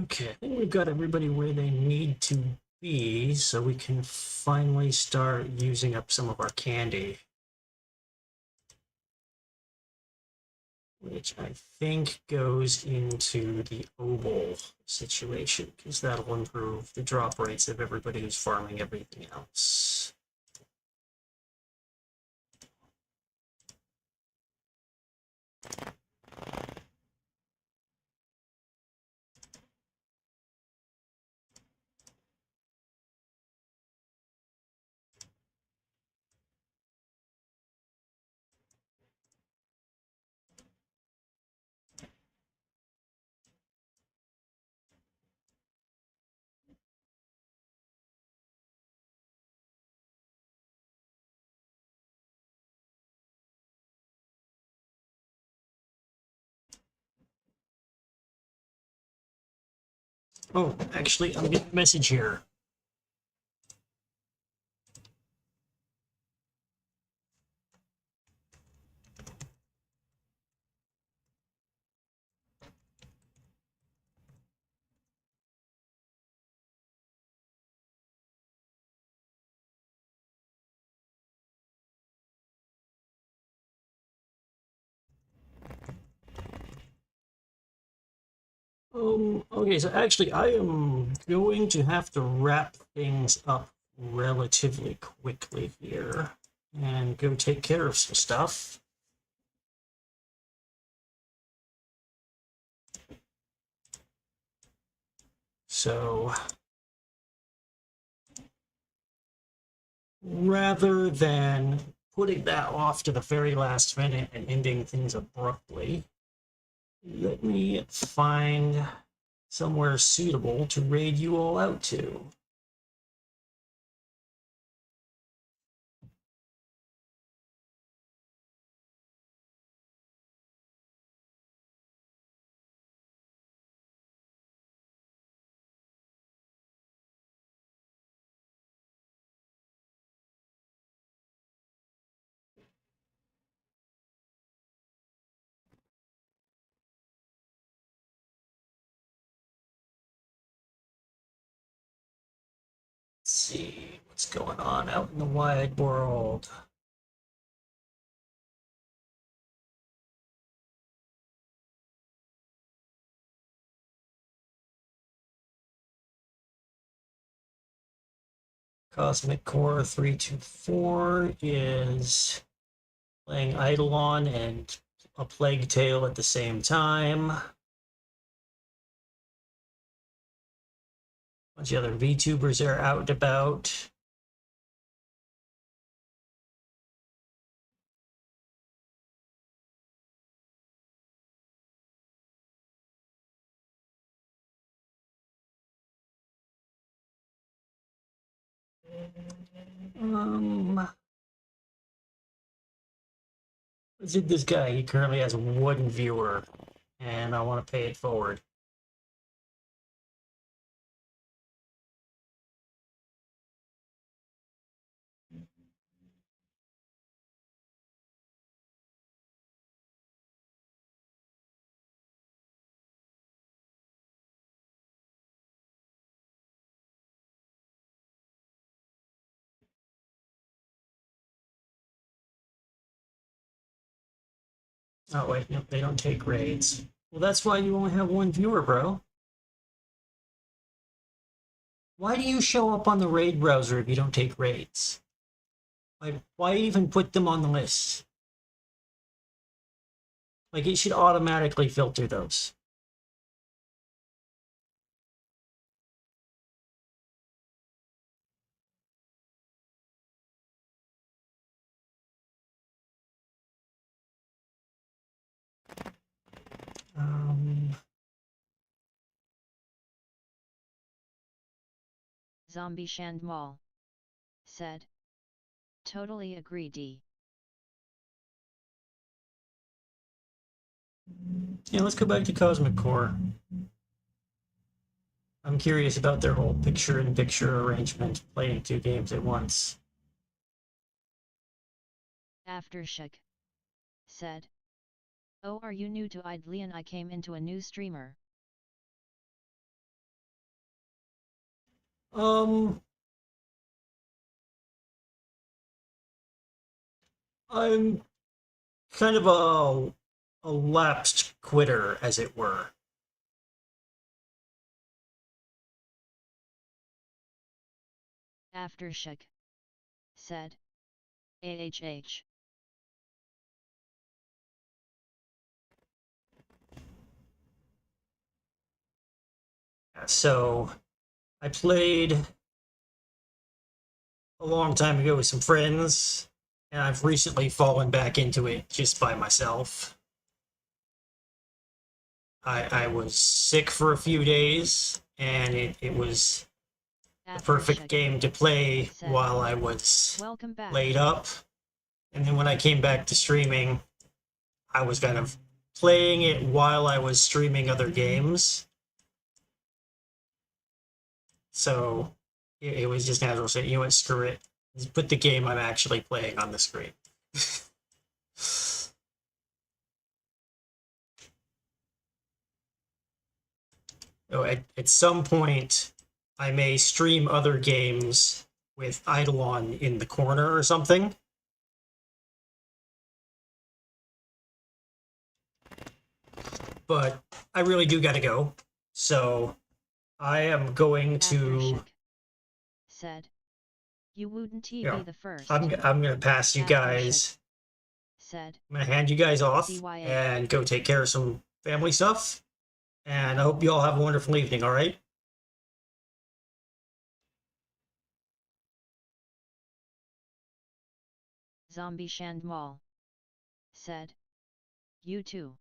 Okay, I think we've got everybody where they need to be, so we can finally start using up some of our candy. Which I think goes into the oval situation, because that'll improve the drop rates of everybody who's farming everything else. Oh, actually, I'm getting a message here. Okay, so actually, I am going to have to wrap things up relatively quickly here and go take care of some stuff. So rather than putting that off to the very last minute and ending things abruptly, let me find somewhere suitable to raid you all out to. Let's see what's going on out in the wide world. Cosmic Core 324 is playing IdleOn and a Plague Tale at the same time. A bunch of other VTubers are out and about. Let's hit this guy. He currently has one viewer, and I want to pay it forward. Oh, wait, no, they don't take raids. Well, that's why you only have one viewer, bro. Why do you show up on the raid browser if you don't take raids? Like, why even put them on the list? Like, it should automatically filter those. Zombie Shandmal said. Totally agree D. Yeah, let's go back to Cosmic Core. I'm curious about their whole picture-in-picture arrangement, playing two games at once. Aftershock said. Oh, are you new to IdleOn? I came into a new streamer. I'm kind of a lapsed quitter, as it were. Aftershock said. AHH. So I played a long time ago with some friends, and I've recently fallen back into it just by myself. I was sick for a few days, and it was the perfect game to play while I was laid up. And then when I came back to streaming, I was kind of playing it while I was streaming other games. So it was just natural to say, you know what, screw it. Just put the game I'm actually playing on the screen. So at some point, I may stream other games with IdleOn in the corner or something. But I really do gotta go. So I am going to said. You wouldn't You know, be the first. I'm gonna pass you That guys. said. I'm gonna hand you guys off CYA. and go take care of some family stuff. And I hope you all have a wonderful evening. All right. Zombie Shandmal said. You too.